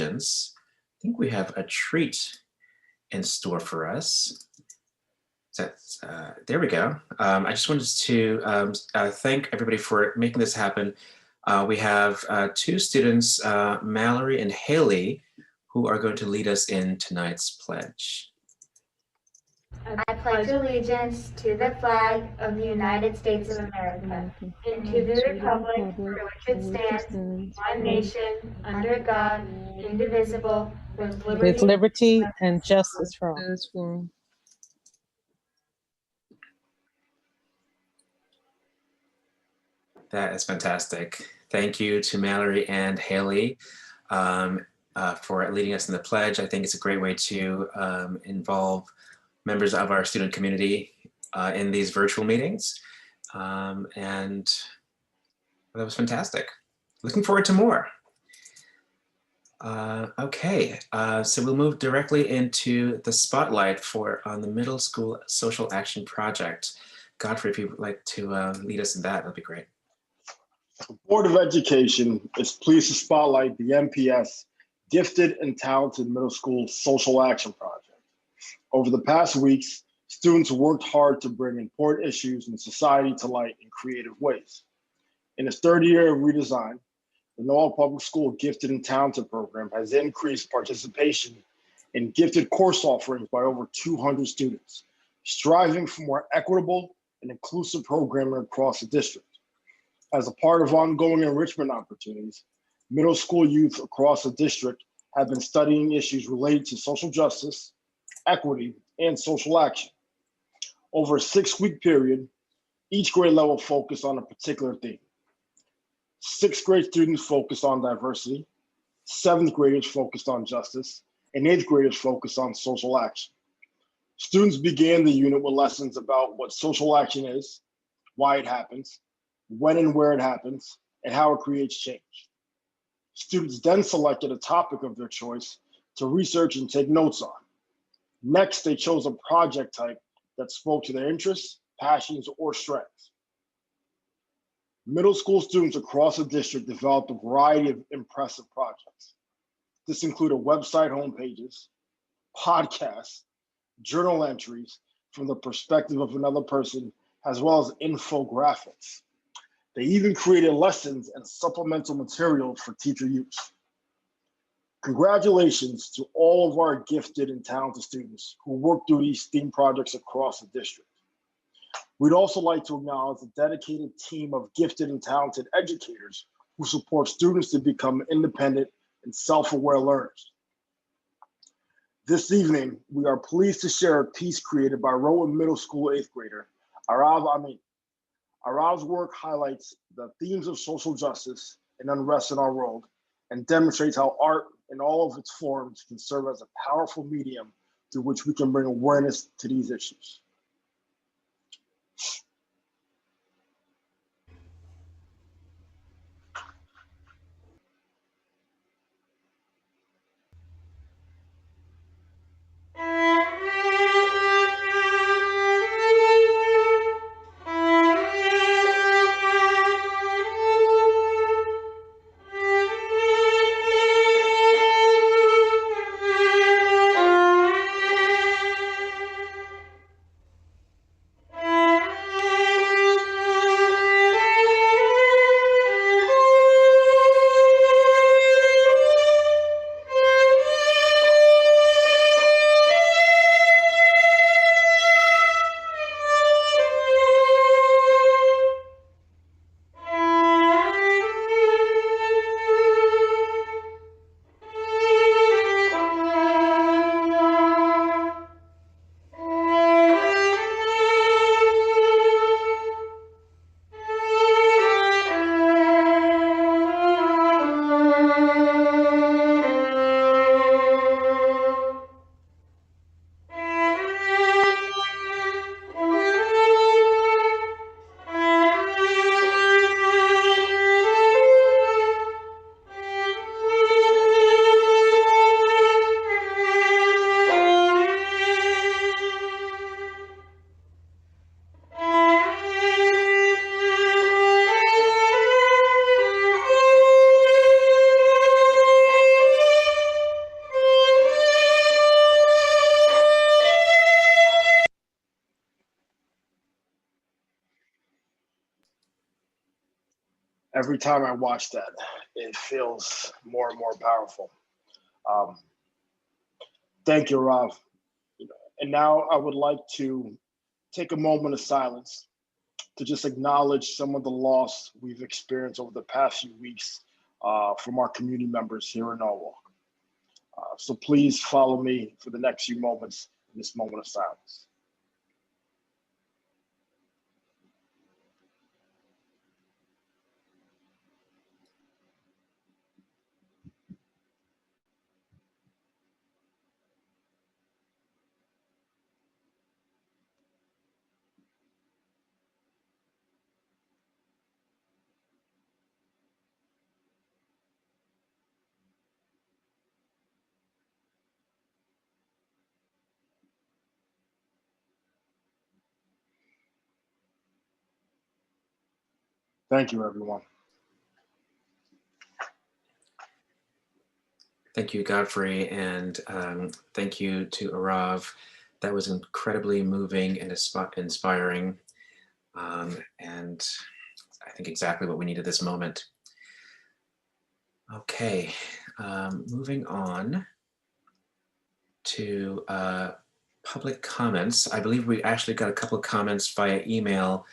I think we have a treat in store for us. There we go. I just wanted to thank everybody for making this happen. We have two students, Mallory and Haley, who are going to lead us in tonight's pledge. I pledge allegiance to the flag of the United States of America and to the republic for which it stands, one nation, under God, indivisible, with with liberty liberty and justice for all. That is fantastic. Thank you to Mallory and Haley for leading us in the pledge. I think it's a great way to involve members of our student community in these virtual meetings. And that was fantastic. Looking forward to more. Okay, so we'll move directly into the spotlight on the middle school social action project. Godfrey, if you would like to lead us in that'd be great. The Board of Education is pleased to spotlight the NPS Gifted and Talented Middle School Social Action Project. Over the past weeks, students worked hard to bring important issues in society to light in creative ways. In its third year of redesign, the Noel Public School Gifted and Talented program has increased participation in gifted course offerings by over 200 students, striving for more equitable and inclusive programming across the district. As a part of ongoing enrichment opportunities, middle school youth across the district have been studying issues related to social justice, equity, and social action. Over a 6-week period, each grade level focused on a particular theme. 6th grade students focused on diversity, 7th graders focused on justice, and 8th graders focused on social action. Students began the unit with lessons about what social action is, why it happens, when and where it happens, and how it creates change. Students then selected a topic of their choice to research and take notes on. Next, they chose a project type that spoke to their interests, passions, or strengths. Middle school students across the district developed a variety of impressive projects. This included website homepages, podcasts, journal entries from the perspective of another person, as well as infographics. They even created lessons and supplemental materials for teacher use. Congratulations to all of our gifted and talented students who worked through these STEAM projects across the district. We'd also like to acknowledge the dedicated team of gifted and talented educators who support students to become independent and self-aware learners. This evening, we are pleased to share a piece created by Rowan Middle School 8th grader, Arav Amin. Arav's work highlights the themes of social justice and unrest in our world and demonstrates how art in all of its forms can serve as a powerful medium through which we can bring awareness to these issues. every time I watch that, it feels more and more powerful. Thank you, Rav. And now I would like to take a moment of silence to just acknowledge some of the loss we've experienced over the past few weeks from our community members here in Norwalk. So please follow me for the next few moments in this moment of silence. Thank you, everyone. Thank you, Godfrey, and thank you to Arav. That was incredibly moving and inspiring, and I think exactly what we need at this moment. Okay, moving on to public comments. I believe we actually got a couple of comments via email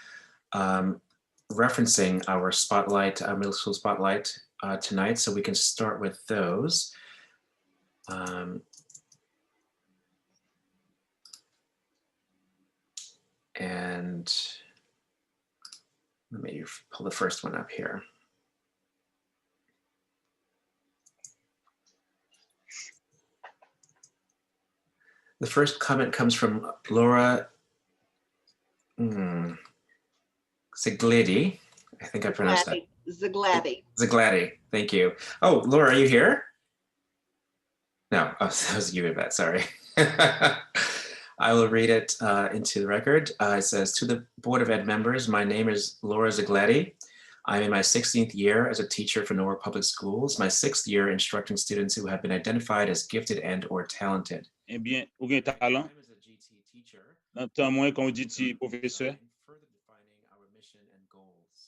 referencing our spotlight, middle school spotlight tonight, so we can start with those. And let me pull the first one up here. The first comment comes from Laura Ziglady. I think I pronounced that. Ziglady. Ziglady, thank you. Oh, Laura, are you here? No, oh, that was you, Yvette, sorry. I will read it into the record. It says, to the Board of Ed members, my name is Laura Ziglady. I'm in my 16th year as a teacher for Norwalk Public Schools, my 6th year instructing students who have been identified as gifted and or talented. Eh bien, ou gen talent, nan tan mwen kon GT professeur,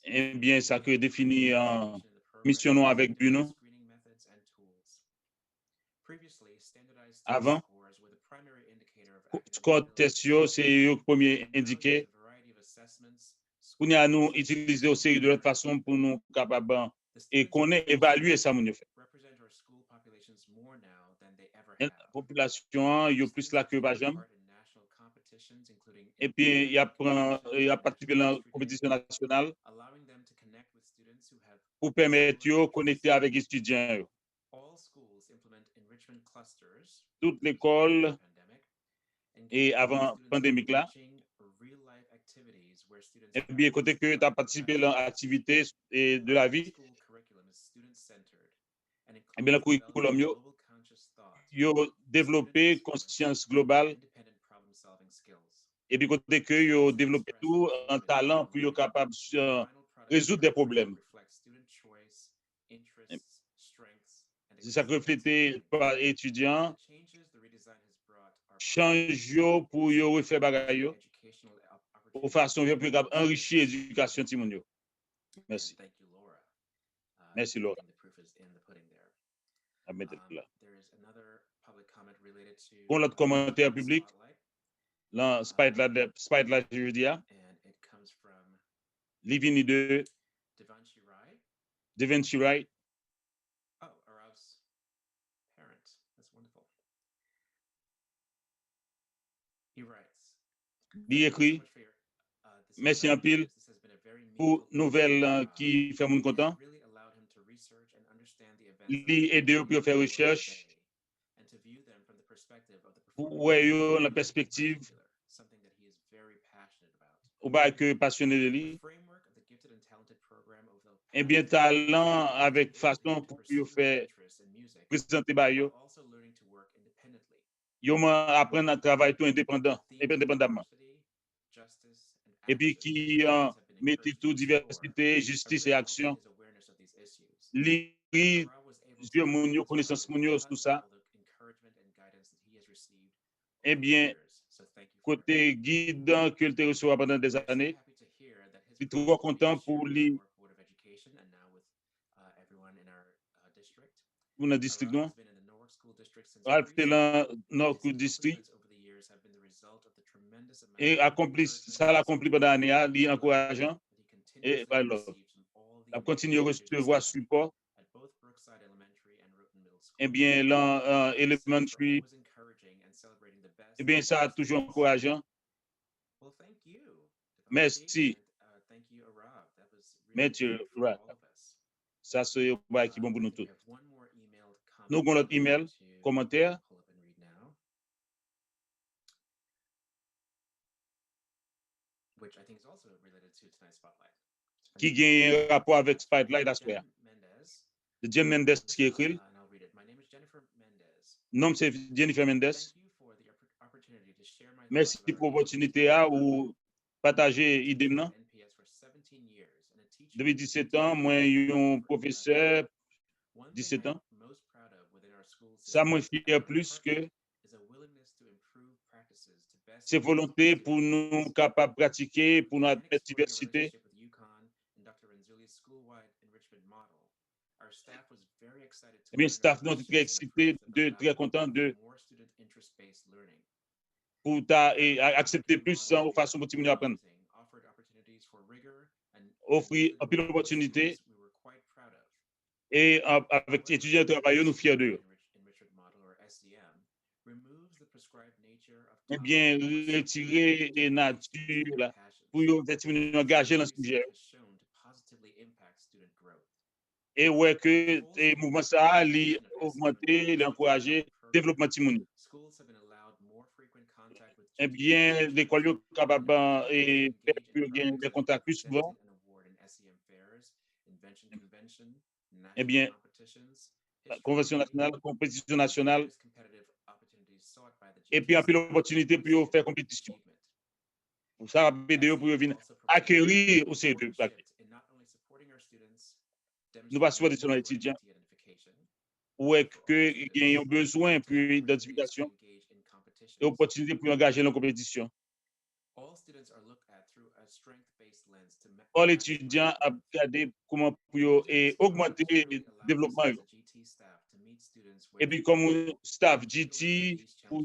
eh bien, ça que définit mission nou avec but nou. Avant, score test yo, c'est yo premier indiqué. Pou nous nous utiliser au série de l'autre façon pour nous capables et connaître, évaluer ça moun yo fait. La population, yo plus là que pas jamais. Et puis, il y a participé dans la compétition nationale pour permettre de connecter avec les étudiants. Toute l'école, et avant la pandémie, là, et bien, côté que tu as participé dans l'activité de la vie, et bien, le curriculum, yo développé conscience globale. Et puis, côté que yo développé tout un talent pour être capable de résoudre des problèmes. C'est ça que reflété par étudiants. Change pour yo refaire bagay yo. De façon pour capable enrichir l'éducation de moun yo. Merci. Merci Laura. Pour l'autre commentaire public, dans Spotlight jeudi, Livini de Devanshi Wright. Oh, Arav's parent. That's wonderful. He writes. Il écrit. Merci en pile pour nouvelle qui fait mon content. Il aide pour faire recherche. Pour la perspective. Ou pas que passionné de lui. Et bien talent avec façon pour faire présenter ba yo. Yo apprendre à travailler tout indépendamment. Et puis qui mettait tout diversité, justice et action. Li yeux moun yo, connaissance moun yo, tout ça. Eh bien, côté guide que tu reçois pendant des années, je suis trop content pour lui pour notre district, non? Ralph has been in the Norwalk School District since Ralph était preschool. dans North His District accomplishments over the years have been the result of the tremendous amount et of accompli, encouragement ça and l'accompli pendant l'année, il est encourageant that he et continuously by love. receives from all the Il continue à amazing teachers and recevoir staff support. at both Brookside Elementary and Rhoton Middle School. Eh bien, dans Thank you so much for Elementary, always encouraging and celebrating the best eh bien, in ça a our toujours students. encourageant. Well, thank you, Merci. and thank you, Arav. That was really Mathieu, great for right. all of us. Ça, c'est un bail qui est bon pour I nous think we tous. have one more emailed comment Nous avons notre that I'm email, going to commentaire, pull up and read now, which I think is also related to tonight's spotlight. qui a un rapport avec Spotlight à soir. Mendez, De Jen Mendes qui écrit. and I'll read it. My name is Jennifer Mendez. Nom c'est Jennifer Mendes. Thank you for the opportunity to share my Merci thoughts pour about our l'opportunité à ou partager idée non. NPS for 17 years and a teacher Depuis 17 ans, moi un professeur 17 ans. most proud of within our school Ça system me fier plus que is a willingness to improve practices to best c'est volonté pour nous capables de pratiquer, pour nous admettre diversité. with UConn and Dr. Renzulli's school-wide enrichment model. Our staff was very excited to Eh bien, learn staff about nous this très and excité, approve très content de more student interest-based learning. pour et accepter plus de façon pour nous apprendre. Offered opportunities for rigor and Offrir un peu d'opportunités et avec étudiants travailleurs, nous fiers d'eux. Eh bien, retirer les natures là, pour nous engager dans ce sujet. Et ouais que le mouvement ça a augmenté, l'encourager, développement Timouni. Eh bien, l'école est capable de faire des contacts plus souvent. Eh bien, convention nationale, compétition nationale, et puis un peu l'opportunité pour faire compétition. Pour ça, BDO pour venir acquérir au C2. Nous pas soit des étudiants ou est que ils ont besoin pour identification et opportunité pour engager dans la compétition. All étudiants a regardé comment pour augmenter le développement. Et puis comme staff GT pour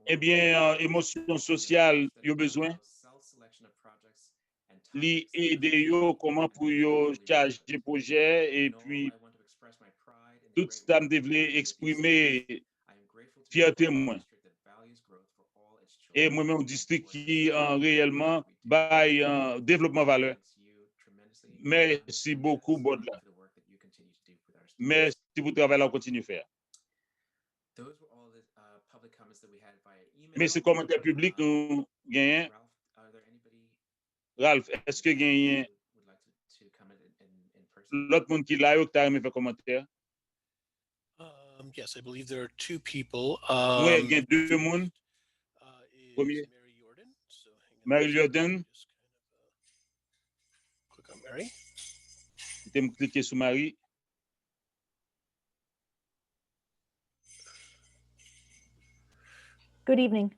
eh bien, émotion sociale, il y a besoin. Aider comment pour charger des projets et puis tout ça me devait exprimer fierté moi. Et moi-même, district qui réellement bail développement valeur. Merci beaucoup, Bodla. Merci pour le travail qu'on continue à faire. Mais ces commentaires publics, nous gagnons. Ralph, est-ce que gagne l'autre monde qui l'a eu qui a aimé faire commentaire? Yes, I believe there are two people. Oui, il y a deux mondes. Premier, Mary Jordan. Click on Mary. Je vais cliquer sur Marie. Good evening.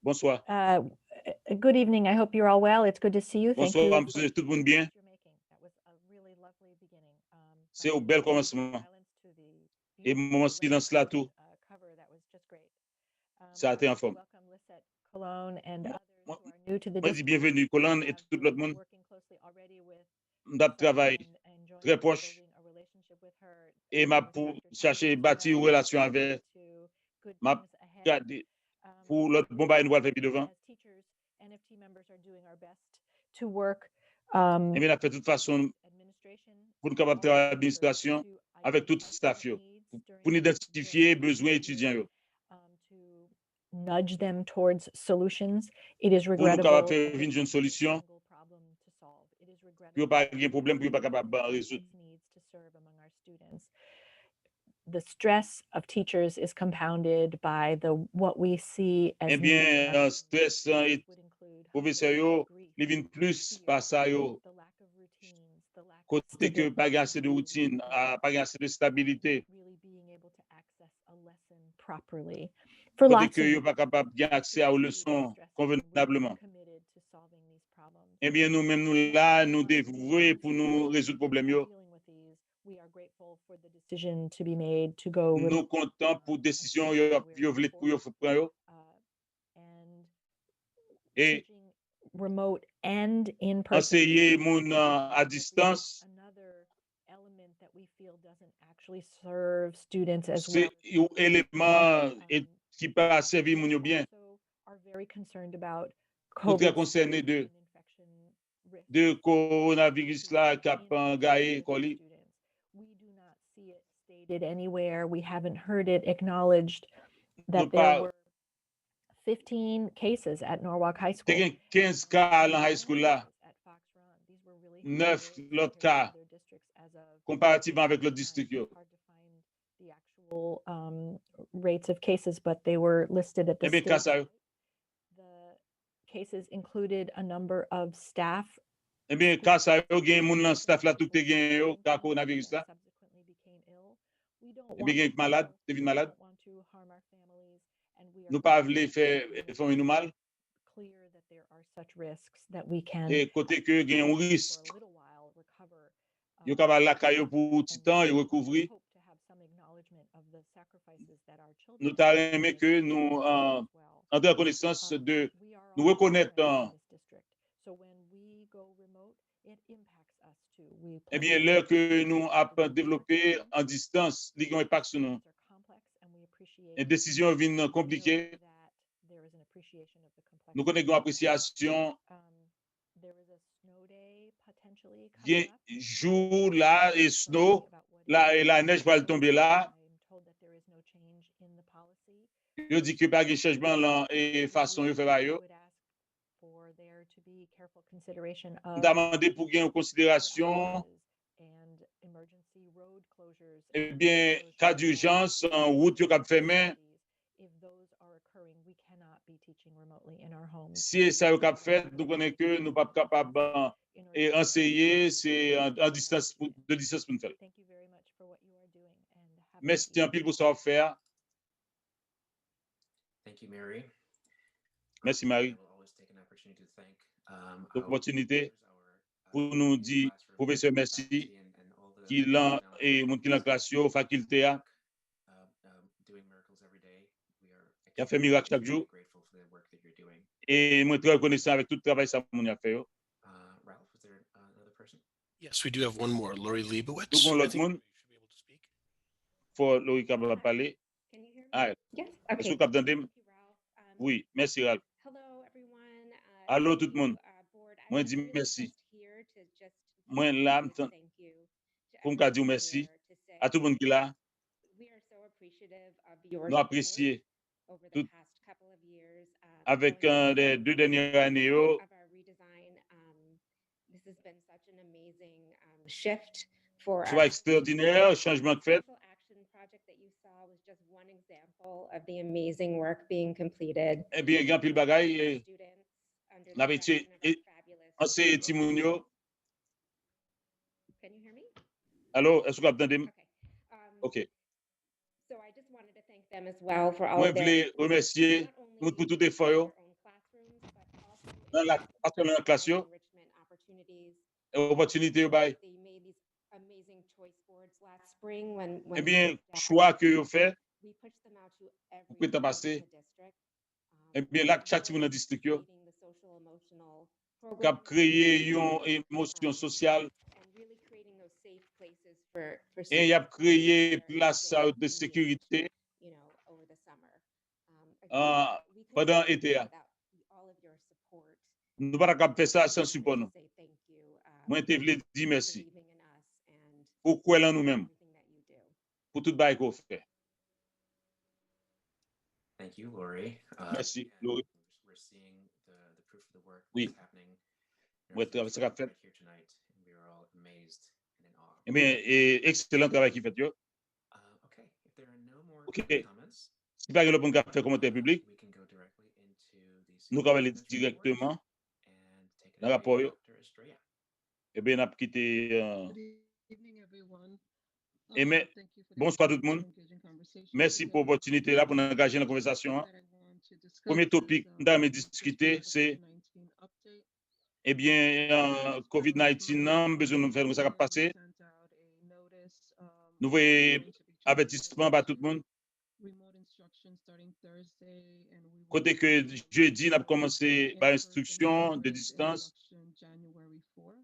Bonsoir. Good evening. I hope you're all well. It's good to see you. Thank Bonsoir, you. monsieur, tout le monde bien. C'est au bel commencement. Et moment silence là tout. Ça a été en forme. Moi, dis bienvenue, Colin et tout le monde. On a travaillé très proche et m'a pour chercher bâtir une relation avec m'a gardé pour l'autre bon bail nous va faire devant. Et bien, on a fait de toute façon pour nous capables de travailler l'administration avec tout le staff pour identifier les besoins étudiants. Nudge them towards solutions. It is Pour nous regrettable. capables de faire une solution. Pour pas de problème, pour pas capable de résoudre. The stress of teachers is compounded by what we see as Eh bien, stress et professeur ils viennent plus par ça yo. Côté que pas assez de routine, pas assez de stabilité. Côté que yo pas capable de accès aux leçons convenablement. Eh bien, nous-mêmes, nous là, nous dévoués pour nous résoudre le problème. we are grateful for the decision to be made to go Nous comptons pour décision yo vle pour yo prend yo and et teaching remote and in person. enseigner moun à distance. Another element that we feel doesn't actually serve students as C'est well. un élément qui peut servir moun yo bien. Also are very concerned about Nous très COVID concernés and infection risk. de coronavirus là qui a gagné colis. We do not see it stated anywhere. We haven't heard it acknowledged that Nous there pas were 15 cases at Norwalk High School. te gen 15 cas dans high school là, At Fox Run. These were really 9 high l'autre rates cas compared to other districts as of comparativement avec l'autre time. district It's yo. hard to find the actual rates of cases, but they were listed at the Eh bien, state cas ça yo. site. The cases included a number of staff Eh bien, cas ça yo gen moun nan staff là tout te gen yo ka coronavirus là. subsequently became ill. We don't Eh want bien, gen malade, te vin malade. don't want to harm our families, and we are Nous pas vle faire nous mal clear that there are such risks that we can et côté que gen un for risque. a little while recover. Yo capable la caillou pour petit temps et recouvrir. Hope to have some acknowledgement of the sacrifices that our children Nous t'a aimé que nous entrer en connaissance de nous reconnaître So when we go remote, it impacts us too. We eh bien l'heure que nous avons développé en distance, li gen impact sur nous. Et décision vient compliquée. Nous connaissons appréciation. Il y a jour là et snow là et la neige va tomber là. Je dis que pas de changement là et façon de faire yo. Nous demandé pour gagner en considération eh bien cas d'urgence en route yo cap fermé. Si ça yo cap fait, nous connaissons que nous pas capable et enseigner c'est en distance de distance pour nous faire. Merci un pile pour ça faire. Thank you, Mary. Merci Marie. L'opportunité pour nous dire professeur merci qui l'en et mon qui l'en classe yo faculté a qui a fait miracle chaque jour et moi très reconnaissant avec tout le travail ça mon a fait yo. Ralph, was there another person? Yes, we do have one more, Lori Leibowitz. Tout le I monde think monde she should be able to speak. faut Laurie capable parler. Can you hear me? Ah, Yes. est-ce Okay. que vous entendez? Thank you, Ralph. Oui, merci Ralph. Hello, everyone. Allô Thank tout le you, monde. board. Moi I'm dis really merci. just here to just Moi là say m'tend- thank you to pour me dire everyone merci here, to say à tout le monde qui là. we are so appreciative of your Nous support apprécier over the tout- past couple of years. avec going des through 2 dernières années yo. of our redesign. This has been such an amazing shift for Soit extraordinaire changement de fait. social action project that you saw was just one example of the amazing work being completed. Eh bien grand pile bagaille et Students under the n'avait direction of our fabulous. enseigné ti moun yo. Can you hear me? Allô, est-ce que vous entendez? Okay. OK. So I just wanted to thank them as well for all Moi of their voulais remercier not only nous pour tout effort yo their own classrooms, but also dans la parce que dans la classe yo enrichment opportunities. et opportunité yo bay. They made these amazing choice boards last spring when Eh bien choix que yo fait we pushed them out to every Pourquoi t'as school in passé? the district. eh bien là chaque type dans district yo creating the social emotional cap programs créer une émotion sociale and really creating those safe places for et y a students créé that are place safe de engaged, sécurité you know, over the summer. We couldn't pendant do été this a. without all of your support. Nous pas capable faire ça sans support nous. Say thank you, Moi te voulais dire merci believing in us and pour quoi en nous-mêmes everything that you do. pour tout bail qu'on fait. Thank you, Lori. Merci, and Laurie. We're seeing the proof of the work Oui. that's happening in our Ouais, field ça qu'a fait. right here tonight, and we are all amazed and in awe. Eh bien excellent travail qui fait yo. Okay, if there are no more Okay. comments, Si pas que le bon faire commentaire public, we can go directly into the nous allons aller superintendent's report directement and take it dans away, rapport yo. Dr. Estrella. Eh bien n'a quitté Good evening, everyone. Et mais- Thank you for this bonsoir tout le monde. engaging conversation Merci today. pour l'opportunité là pour nous engager dans la conversation. That I want to discuss Premier is, topic nous allons discuter first c'est COVID-19 update. eh bien COVID-19 non besoin de nous faire ça qui a passé. Sent out a notice nous voyons avertissement par tout le monde. Remote instruction starting Thursday, and we will Côté que jeudi, on a commencé par instruction de distance. January 4.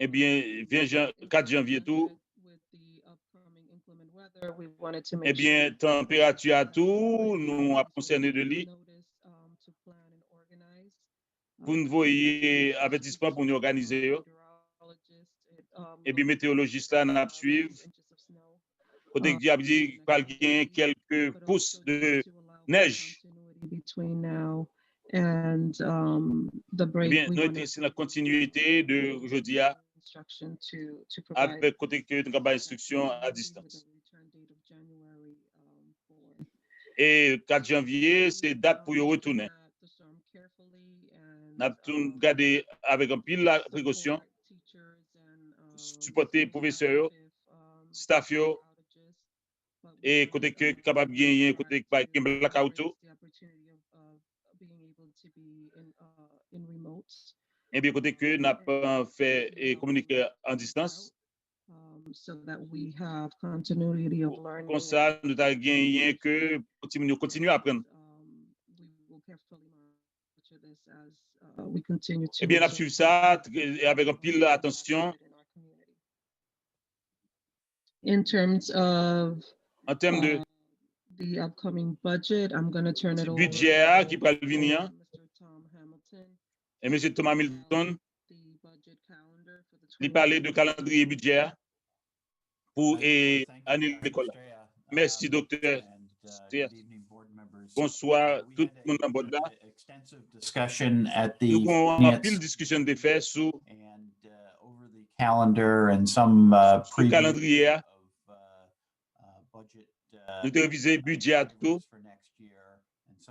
Eh bien, 4 janvier tout, With the upcoming inclement weather, we wanted to eh make bien, température à tout, nous a concerné de lui. notice to plan and organize. Pour nous voyez avertissement pour nous organiser. Yo. Et puis, météorologiste là, nous a suivre. Côté que a dit qu'il y a quelques pouces de neige. Between now and the Eh break, bien, we nous wanted sommes dans la continuité de aujourd'hui instruction to provide avec côté que nous avons instruction à distance. Et 4 janvier, c'est date pour y retourner. Nous avons regardé avec un pile la précaution, supporter les professeurs, staff, yo, et côté que capable de gagner, côté que pas de blackout. Et bien, côté que nous avons fait et communiquer en distance. So that we have continuity of learning. Comme ça, nous avons gagné que continuer à apprendre. We will carefully monitor this as we continue to. Eh bien, on a suivi ça avec un pile attention. In terms of En termes de the upcoming budget, I'm going to turn it over budget qui va venir, Mr. Tom Hamilton. et M. Thomas Hamilton, The budget calendar for the il parlait de calendrier budget pour l'année d'école. Merci, docteur. Bonsoir, tout le monde en bord là. Nous avons un pile de discussion de fait sur calendar and some le calendrier. Nous avons révisé le budget à tout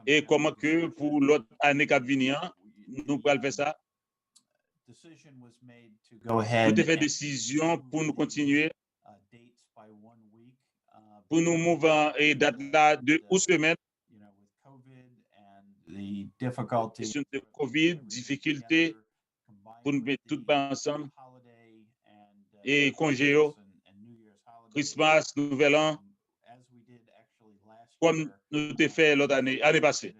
et comment que pour l'autre année qui va venir, nous pouvons faire ça. Nous avons fait décision pour nous continuer, pour nous mouvoir et date là de 11 semaines. Question de COVID, difficulté pour nous mettre tout ensemble et congé, Christmas, Nouvel An, comme nous avons fait l'autre année passée.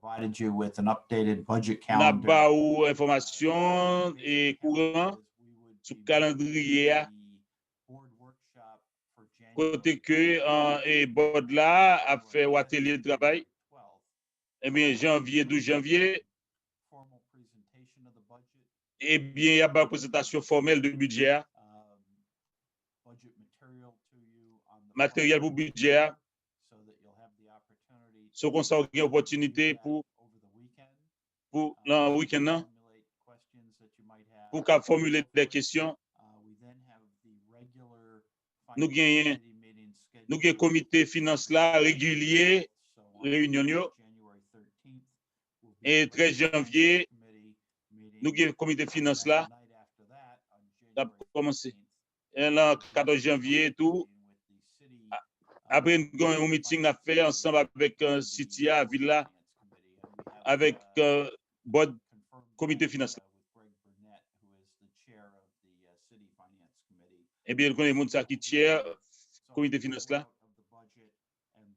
Provided you with an updated budget Nous avons calendar. pas eu information et courant sur le calendrier. Côté que et board là a fait un atelier de travail. Eh bien, janvier, 12 janvier, eh bien, il y a une présentation formelle du budget. Matériel pour budget. Ce qu'on a une opportunité pour le week-end, pour formuler des questions. Nous avons un comité finance là régulier, réunion. Et 13 janvier, nous avons un comité finance là. Ça a commencé. Et là, 14 janvier, tout. Après, nous avons un meeting à faire ensemble avec City à Villa, avec board comité finance. Eh bien, nous avons un qui chair comité finance là.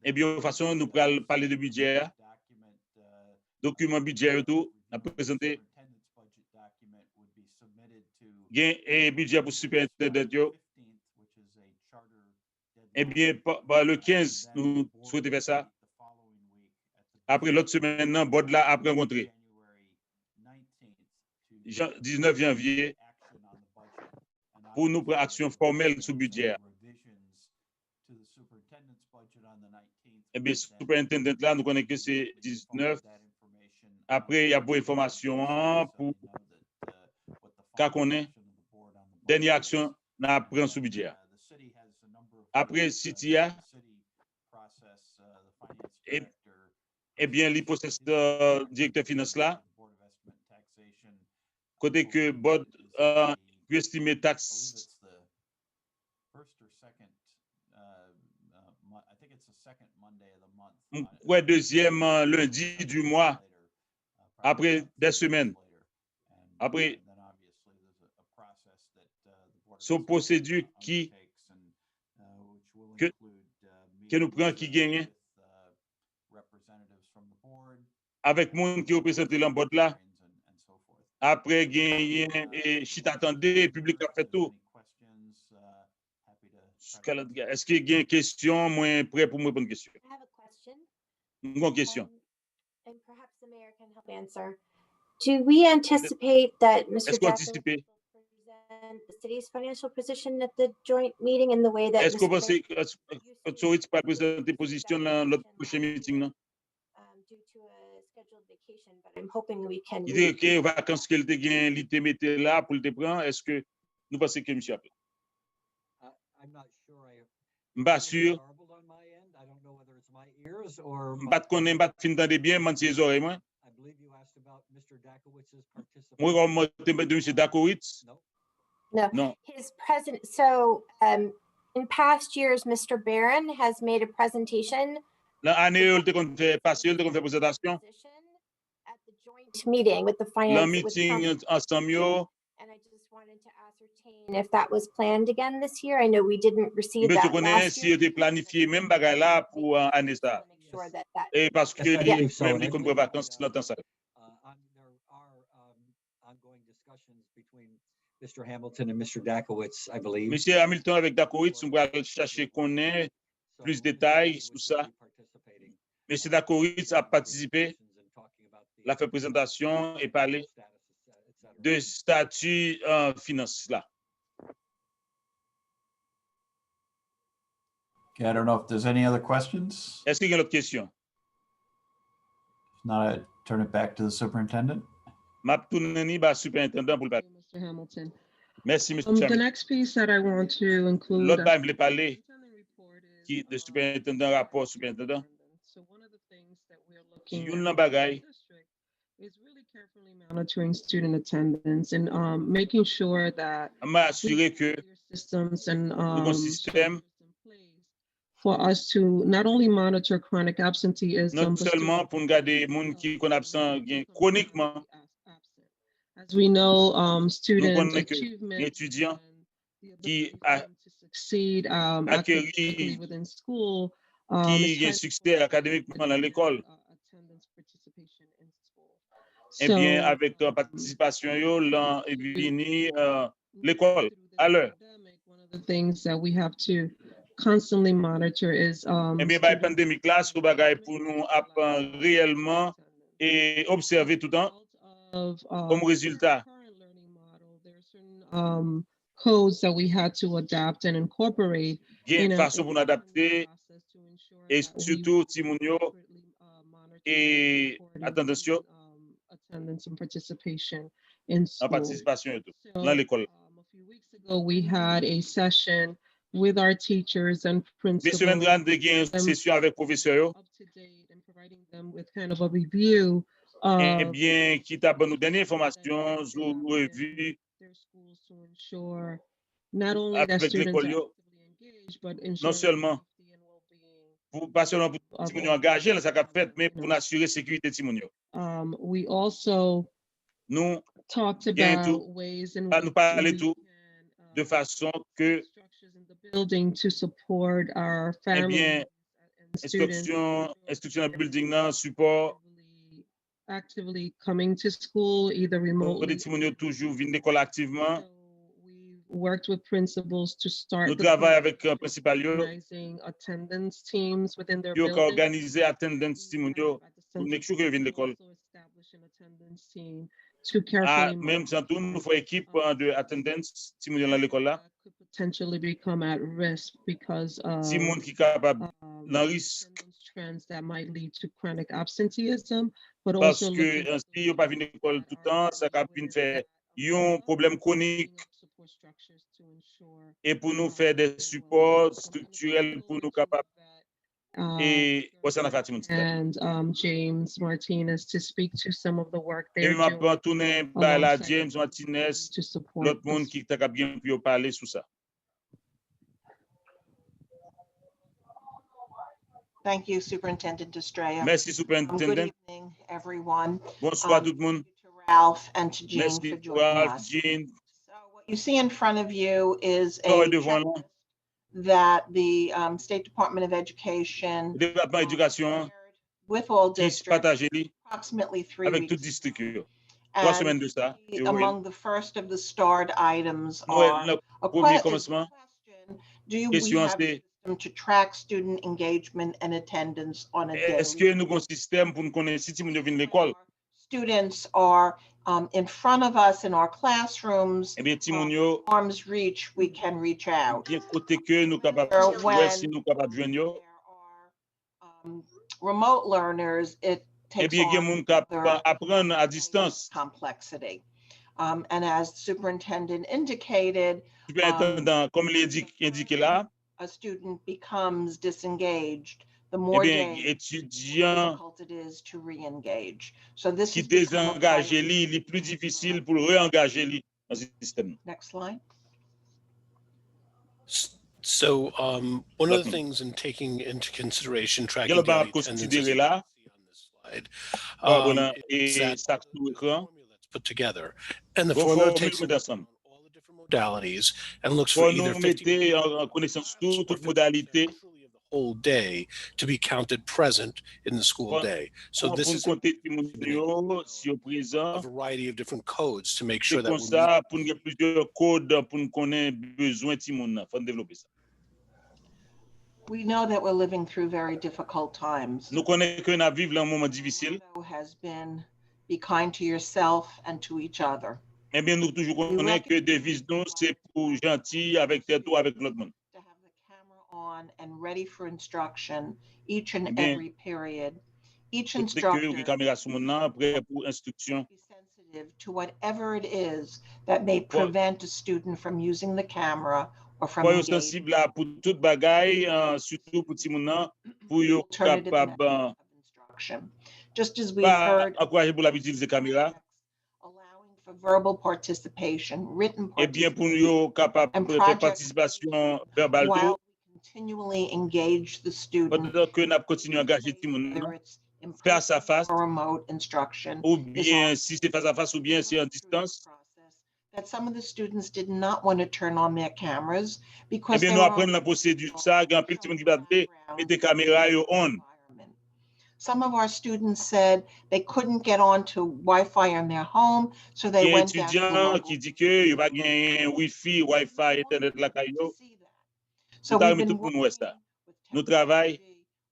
Eh bien, de toute façon, nous allons parler de budget. Document budget et tout, on a présenté. Et budget pour superintendent. Eh bien, le 15, nous souhaitons faire ça. Après l'autre semaine, le board là a rencontré. 19 janvier, pour nous prendre action formelle sur le budget. Eh bien, superintendent là, nous connaissons que c'est 19. Après, il y a beaucoup d'informations pour quand on est. Dernière action, on apprend sur le budget. Après, City, eh bien, le processus de directeur finance là, côté que board peut estimer taxe. Ouais, deuxième lundi du mois, après des semaines. Après, ce procédure qui que nous prenons qui gagne avec monde qui représente l'embode là. Après gagner et chita attendez public a fait tout. Est-ce qu'il y a une question moi prêt pour me répondre une question? I have a question. Une question. And perhaps the mayor can help answer. Do we anticipate that Mr. Est-ce qu'on Jackson anticipe? will present the city's financial position at the joint meeting in the way that Est-ce que vous Mr. pensez Mayor que Tsoritz va présenter position dans l'autre prochain meeting non? due to a scheduled vacation, but I'm hoping we can Il dit meet. que vacances qu'elle te gagne, il te mettait là pour le prendre. Est-ce que nous pensons que monsieur appelle? I'm not sure. Pas sûr. Garbled on my end. I don't know whether it's my ears or. Pas connaître, pas fin d'entendre bien, man ses oreilles moi. I believe you asked about Mr. Dakowitz's participation. Moi comme de monsieur Dakowitz. No. Non. His president. So in past years, Mr. Barron has made a presentation Dans l'année il te qu'on fait passer, il te qu'on fait présentation. at the joint meeting with the Le finance. with meeting council. ensemble yo. And I just wanted to ascertain if that was planned again this year. I know we didn't receive Mais tu that connais last si year. il était planifié même bagay là pour année ça. Make sure that that. Et parce que Yes, I believe so, même and I les comme believe vacances that, longtemps ça. There are ongoing discussions between Mr. Hamilton and Mr. Dakowitz, I believe. Monsieur Hamilton avec Dakowitz, on va aller chercher connaître plus de détails sur ça. Monsieur Dakowitz a participé, l'a fait présentation et parlé de statut en finance là. Okay, I don't know if there's any other questions. Est-ce qu'il y a une autre question? If not, I turn it back to the superintendent. M'a tourné ni ba superintendant pour le parler. Mr. Hamilton. Merci, The monsieur. next piece that I want to include. L'autre ba me parler Superintendent report is, qui de superintendant rapport superintendant. So one of the things that we're Qui looking une at bagay is really carefully monitoring student attendance and making sure that m'a assuré que systems and nous système for us to not only monitor chronic absenteeism, non but seulement pour nous garder moun qui qu'on absent chroniquement. as we know, Nous student connaissons que achievement étudiants and the qui ability for them to succeed academically acquérir within school qui is gagne succès académiquement dans l'école. attendance participation in school. Eh bien, So, avec participation yo là et vini l'école à l'heure. one of the things that we have to constantly monitor is Eh bien, by pandémique là, c'est bagay pour nous apprendre réellement et observer tout le temps of comme résultat. current learning model. There are certain codes that we had to adapt and incorporate. Il y a une in façon pour nous adapter process to ensure et that we surtout si moun yo appropriately, monitor et and support attendance yo attendance and participation in en school. participation yo tout So, dans l'école. a few weeks ago, we had a session with our teachers and Mais semaine principals, grande il y a une session avec professeur yo up to date and providing them with kind of a review eh of bien qui t'a bonne dernière information sur revue their schools to ensure not only that avec students l'école are yo actively engaged, but non ensure seulement safety and well-being. pour pas seulement pour ti moun yo engagé dans ça qu'a fait mais pour assurer sécurité ti moun yo. We also Nous talked Bien tout. about ways in Pas which nous parler we tout can, de façon que structures in the building to support our eh families bien and students instruction en building nan support actively coming to school, either pour des remotely. ti moun yo toujours viennent l'école activement. So we've worked with principals to start Nous the travaillons process avec principal yo organizing attendance teams within their yo ka building. organiser attendance ti moun yo At the pour center, make sure que viennent l'école. also establish an attendance team to Ah, carefully même sans tout nous faut équipe de attendance ti moun yo dans l'école là. that could potentially become at risk because of Si moun qui capable dans risque attendance trends that might lead to chronic absenteeism, but parce also que looking si yo pas venir l'école tout le temps, ça cap vinn faire un problème chronique support structures to ensure et pour nous faire des supports structurels pour nous capables et ça n'a fait ti moun. and James Martinez to speak to some of the work Et they're m'a doing tourner par la alongside James Martinez, to support l'autre monde this. qui t'a bien pour parler sur ça. Thank you, Superintendent Estrella. Merci Good superintendent. evening, everyone. Bonsoir tout le monde. To Ralph and to Jean Merci for joining Ralph, us. Jean. So what you see in front of you is Oh, a devant checklist that the State Department of Education Département éducation with all qui districts partage li approximately 3 avec weeks tout district yo. 3 And semaines de ça. among the first of the starred items Noël, are le a premier question: commencement, do we question have a c'est system to track student engagement and attendance on a est-ce daily? que nous avons un système pour nous connaître si nous venons l'école? Students are in front of us in our classrooms. Eh bien, Timoun yo, Arms reach, we can reach out. bien côté que nous capables When si nous capables joindre yo. Remote learners, it Eh takes bien, il y a on moun capable apprendre à distance. complexity. And as the superintendent indicated, Superintendant, comme il indiqué là, a student becomes disengaged, the eh more bien, days étudiant difficult it is to re-engage. So this qui has become a désengage priority. li, il est plus difficile pour le réengager li dans le système. Next slide. So one of the things in taking into consideration Il y a tracking le daily bar attendance, considéré as là, you see on this slide, et is that ça sous écran, that's put together. And the vos formula formules takes mettent ensemble. all the different modalities and looks for Pour either nous 50% mettre en connaissance toute modalité of the whole day to be counted present in the school pour day. So this nous is compter Timoun yo si au présent. a variety of different codes to make C'est sure that comme ça pour nous avoir plusieurs codes pour nous connaître besoin Timoun, faut développer ça. We know that we're living through very difficult times. Nous connaissons que nous vivons un moment difficile. Has been be kind to yourself and to each other. Eh bien, nous toujours connaissons que devise nous c'est pour gentil avec tête ou avec l'autre monde. To have the camera on and ready for instruction each and bien, every period. Each Que instructor caméra sur mon nom prêt pour instruction. be sensitive to whatever it is that may prevent a student from using the camera or from Pour engaging. sensible là pour toute bagaille, surtout pour ti mon nom, pour yo Alternative capable methods of instruction. Just as we've pas heard, encourager pour l'utiliser caméra. allowing for verbal participation, written Et bien pour participation, yo capable and faire project participation verbale tout. while we continually engage the student, Pendant que nous continuons à engager ti mon whether nom, it's in face à person face, or remote instruction, ou is bien si c'est face à face ou bien c'est en distance. that some of the students did not want to turn on their cameras Eh because bien they nous were apprenons la procédure ça, il y a un petit monde qui va mettre caméra yo on. Some of our students said they couldn't get onto Wi-Fi in their home, so they Il y a un went back to a étudiant local. qui dit que il va gagner Wi-Fi, Wi-Fi, Internet la caillou. So Nous we've avons been tout pour nous ça. with Nous travaillons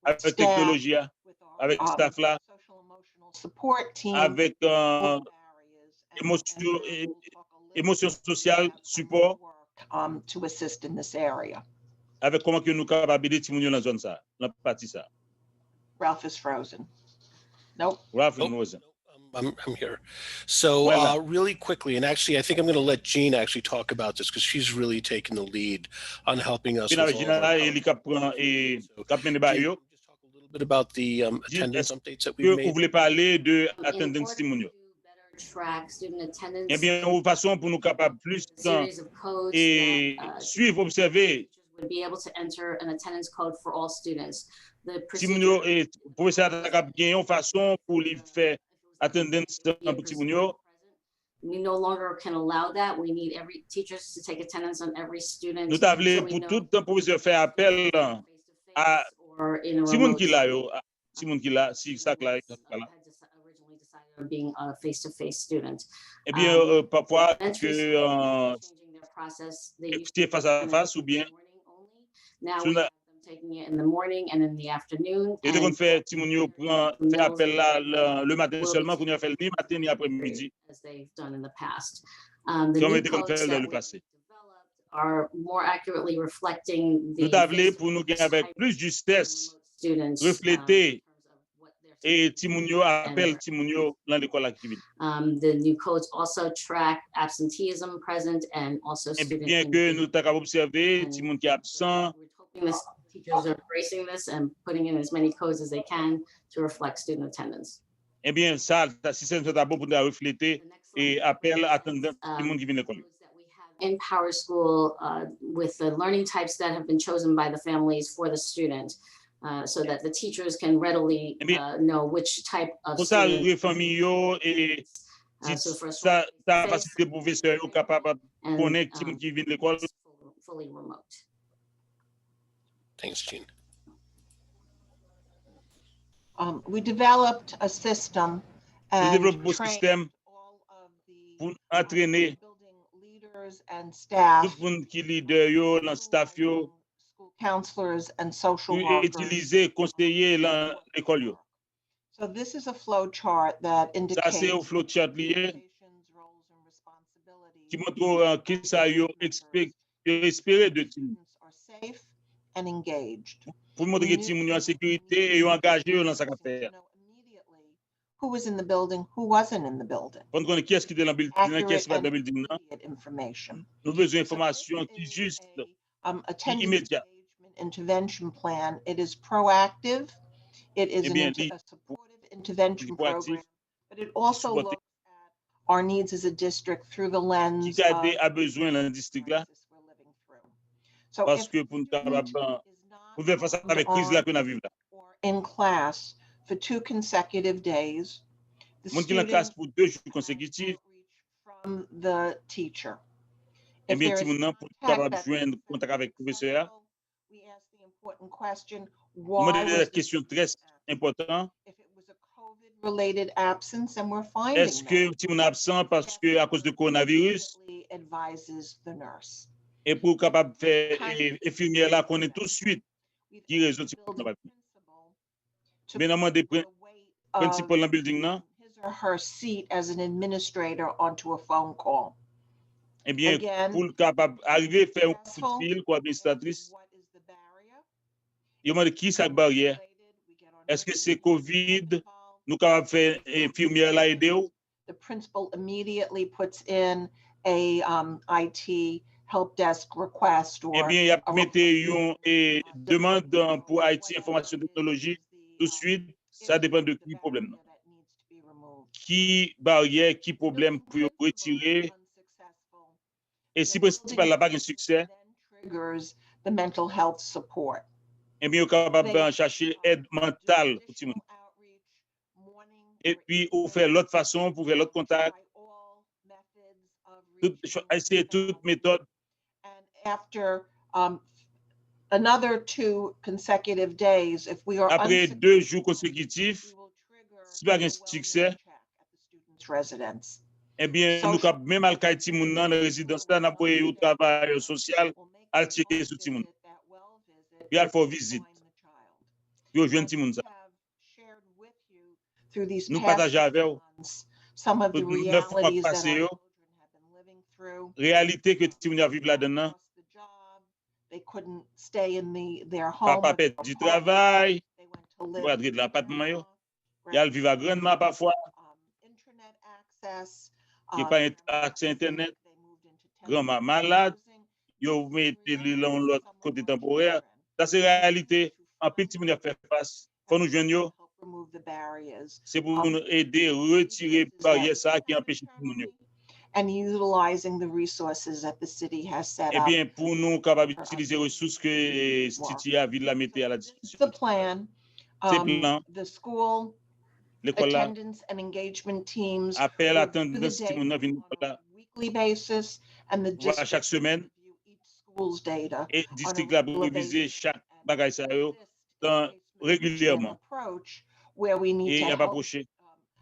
avec staff, technologie, with our, avec staff là, social emotional support team, avec areas, and émotion, we'll talk a little émotion bit sociale, about some of the support, work, to assist in this area. avec comment que nous capables d'aider Timoun dans la zone ça, dans la partie ça. Ralph is frozen. Nope. Ralph Oh. knows. I'm here. So Voilà. really quickly, and actually, I think I'm going to let Jean actually talk about this because she's really taken the lead on helping us. Puis With all of our il cap prend et cap mener ba Jean, yo. just talk a little bit about the attendance updates that we've Vous made. voulez parler de attendance Timoun yo. Track student attendance. Eh bien, une façon pour nous capables plus Series of codes et that, suivre, observer. would be able to enter an attendance code for all students. The Timoun yo procedure et professeur capable gagner une façon pour lui faire attendance pour Timoun yo. we no longer can allow that. We need every teachers to take attendance on every student. Nous t'avons pour tout un professeur faire appel à or in a Simon remote qui là yo, Simon qui là, si ça là. originally decided on being a face-to-face student. Eh bien, parfois elementary que changing their process. They used to c'est face à face ou bien now we have them taking it in the morning and in the afternoon. et de qu'on fait Simon yo prend fait appel là le matin seulement pour nous faire ni matin ni après-midi. As they've done in the past. The Comme new était qu'on codes fait that le we passé. are more accurately reflecting the Nous t'avons pour nous gagner avec plus de justesse, students. refléter et Timounio appelle Timounio dans l'école activité. The new codes also track absenteeism present and also Et student bien que nous t'avons observé Timoun qui est absent, this, teachers are embracing this and putting in as many codes as they can to reflect student attendance. eh bien ça, système c'est d'abord pour nous refléter et appel attendant Timoun qui vient à l'école. In Power School, with the learning types that have been chosen by the families for the student, so that the teachers can readily know which type of Pour ça, student. les familles et ça facilite les professeurs capables de connaître qui vient à l'école. Fully remote. Thanks, Jean. We developed a system Nous and développons un trained système all of the pour entraîner building leaders and staff, tout le monde qui leader yo, dans staff yo, school counselors and social pour workers. utiliser conseiller dans l'école yo. So this is a flow chart that Ça c'est au indicates flow chart lié roles and responsibilities qui montre qui ça yo espérer de tout. are safe and engaged. Pour montrer que tout le monde est en sécurité et engagé dans sa affaire. Who was in the building, who wasn't in the building. Pour nous connaître qui est-ce qui est dans le building, qui Accurate est-ce qui est and dans le building là. immediate information. Nous avons besoin d'informations qui juste Attendance immédiat. engagement intervention plan. It is proactive. It is Eh bien, a supportive intervention program, but it also looks at our needs as a district through the lens qui of a besoin dans le district là. So Parce if que pour nous capables pour faire face on- avec crise là que nous vivons là. or in class for 2 consecutive days, the Monde qui est en student classe pour 2 jours consécutifs, from the teacher. eh If bien there tout is le monde pour contact capable that's joindre contact avec le professeur. we ask the important question, Nous why demandons was des this questions très importantes. if it was a COVID-related absence, and we're finding Est-ce que tout le monde est absent parce que à cause du coronavirus that advises the nurse. et pour capable faire infirmière là qu'on est tout de suite qui résout ce problème. Bien amant des principaux dans le building là. His or her seat as an administrator onto a phone call. Eh bien, Again, pour le capable arriver à faire un coup de fil comme administratrice, il demande qui est la barrière. Est-ce que c'est COVID? Nous capable faire infirmière là aider ou? The principal immediately puts in a IT help desk request or Eh bien, il y a mettez une demande pour IT information technologie tout de suite. Ça dépend de qui problème. Qui barrière, qui problème pour retirer. Et si principal n'a pas de succès, triggers the mental health support. eh bien, on est capable de chercher aide mentale pour tout le monde. Et puis, on fait l'autre façon pour faire l'autre contact. Essayer toute méthode. After another 2 consecutive days, if we are Après 2 jours consécutifs, si pas de succès, residence. eh bien, nous avons même à l'Haïti, dans la résidence, là, nous avons un travail social à checker sur tout le monde. Puis, il faut visite. Puis, on joue tout le monde. Nous partageons avec vous. Some of the Nous 9 mois realities that passés, our children have been living through. réalité que tout le monde a vécu là-dedans. They couldn't stay in their home. Papa perd du travail, il va de l'appartement, il a vivre grandement parfois, access, il n'a pas accès à Internet, grand-mère malade, il a mis l'autre côté temporaire. Ça, c'est la réalité. En petit, on a fait face. Il faut nous joindre. C'est pour nous aider à retirer les barrières qui empêchent tout le monde. And utilizing the resources that the city has set Eh up. bien, pour nous capables d'utiliser les ressources que City a ville la mettre à la disposition. The plan, C'est plan. the school L'école là, attendance and engagement teams appel will, attendance through qui the nous day, vient on a weekly basis, and the voir chaque district semaine review each school's data et on a district là regular réviser basis chaque bagaille ça yo dans régulièrement approach where we need et to il y a pas help approché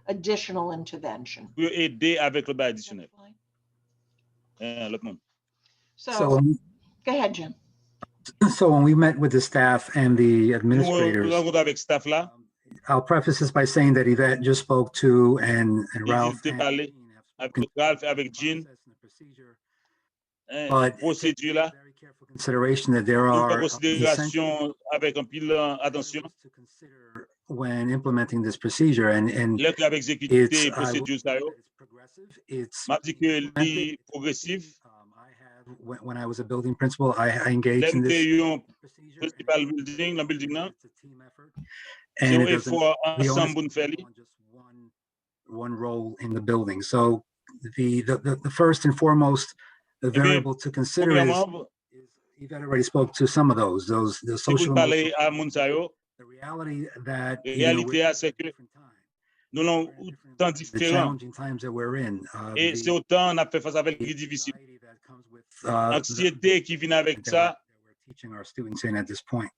additional intervention. pour aider avec le bail additionnel. L'autre monde. So, go ahead, Jim. So when we met with the staff and the Nous administrators, rencontrons avec staff là. I'll preface this by saying that Yvette just spoke to and Ralph. Il parlé avec Ralph, avec Jean. But Procédure là. Consideration that there Nous are prenons considération avec un pile attention. when implementing this procedure, and L'être avec exécuter procédure ça yo. M'a dit que c'est progressif. when I was a building principal, I engaged in this, Principal building, la building là. and it il doesn't faut the onus ensemble faire. one role in the building. So the first and foremost, the variable to consider is Yvette already spoke to some of those the social parler à moun sa yo. the reality that Réalité c'est que nous avons temps the différent challenging times that we're in, et c'est autant on a fait face avec les difficiles. Anxiété qui vient avec ça. teaching our students in at this point.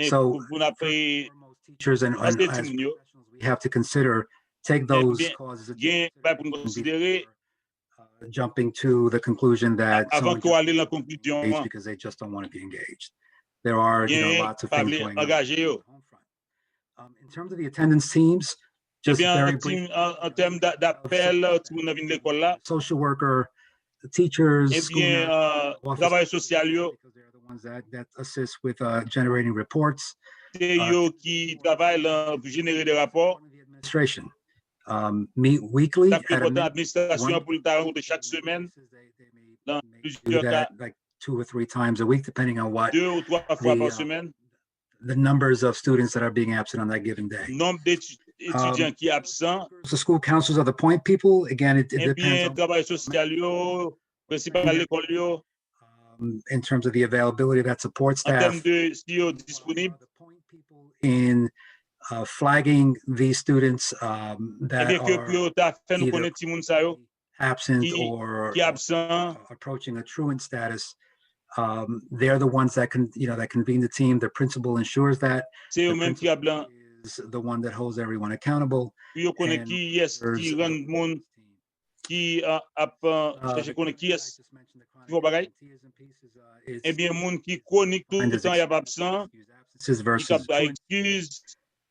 So pour n'a pas teachers and parce que as ti moun yo professionals, we have to consider, take those bien causes into gen pa pour nous considérer jumping to the conclusion that avant someone qu'on just aller la won't be conclusion engaged because they just don't want to be engaged. There are, gen lots of pa things vle going on. engager yo. In terms of the attendance teams, Eh just bien very en brief, termes d'appel ti moun nan vin l'école là, social worker, the teachers, eh school bien nurse, office travail social yo, because they're the ones that assist with generating reports. c'est yo qui travaille là pour générer des rapports. Administration meet weekly Ça at fait a porter minimum administration one pour le rencontrer chaque semaine dans do plusieurs cas, that like 2 or 3 times a week, depending on what 2 ou 3 fois par the semaine. the numbers of students that are being absent on that given day. Nombre d'étudiants qui est absent. The school counselors are the point people. Again, it Eh depends bien on travail social yo, principal l'école yo, in terms of the availability of that support en termes staff de si yo disponible. in flagging these students Eh that bien que are pour ta fait nous either connaître ti moun sa yo absent qui absent. approaching a truant status. They're the ones that that convene the team. The principal ensures that. C'est eux The même qui a blanc. is the one that holds everyone accountable. Yo connaît and qui yes qui rend monde qui a chercher connaît qui est qui faut bagay. Eh bien monde qui chronique tout le temps y a pas absent. Absences Qui versus cap truant, excuse.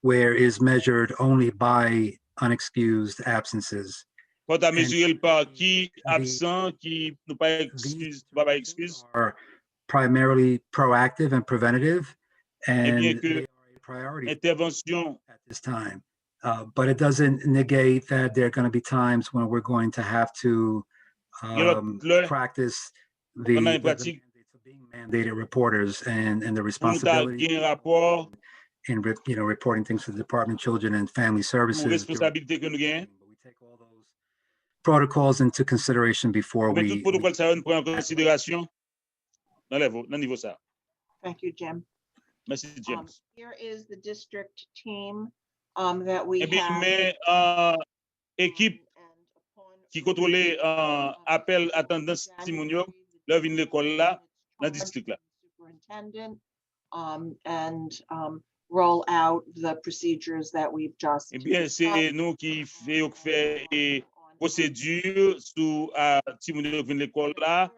where is measured only by unexcused absences. Quand tu mesurer par qui absent, qui nous pas excuse, pas excuse. Are primarily proactive and preventative, Eh and bien they que are a priority intervention at this time. But it doesn't negate that there are going to be times when we're going to have to practice the mandates of being mandated reporters and the responsibility in reporting things to the Department of Children and Family Services. responsabilité que nous gagnons. Protocols into consideration before Mais we. tout protocole ça on prend en considération dans le niveau ça. Thank you, Jim. Merci James. Here is the district team that we Eh bien have. mais équipe qui contrôle appel attendance Timonio, là vient l'école là dans district là. Superintendent and roll out the procedures that we've just. Eh bien c'est nous qui fait procédure sous Timonio vient l'école là.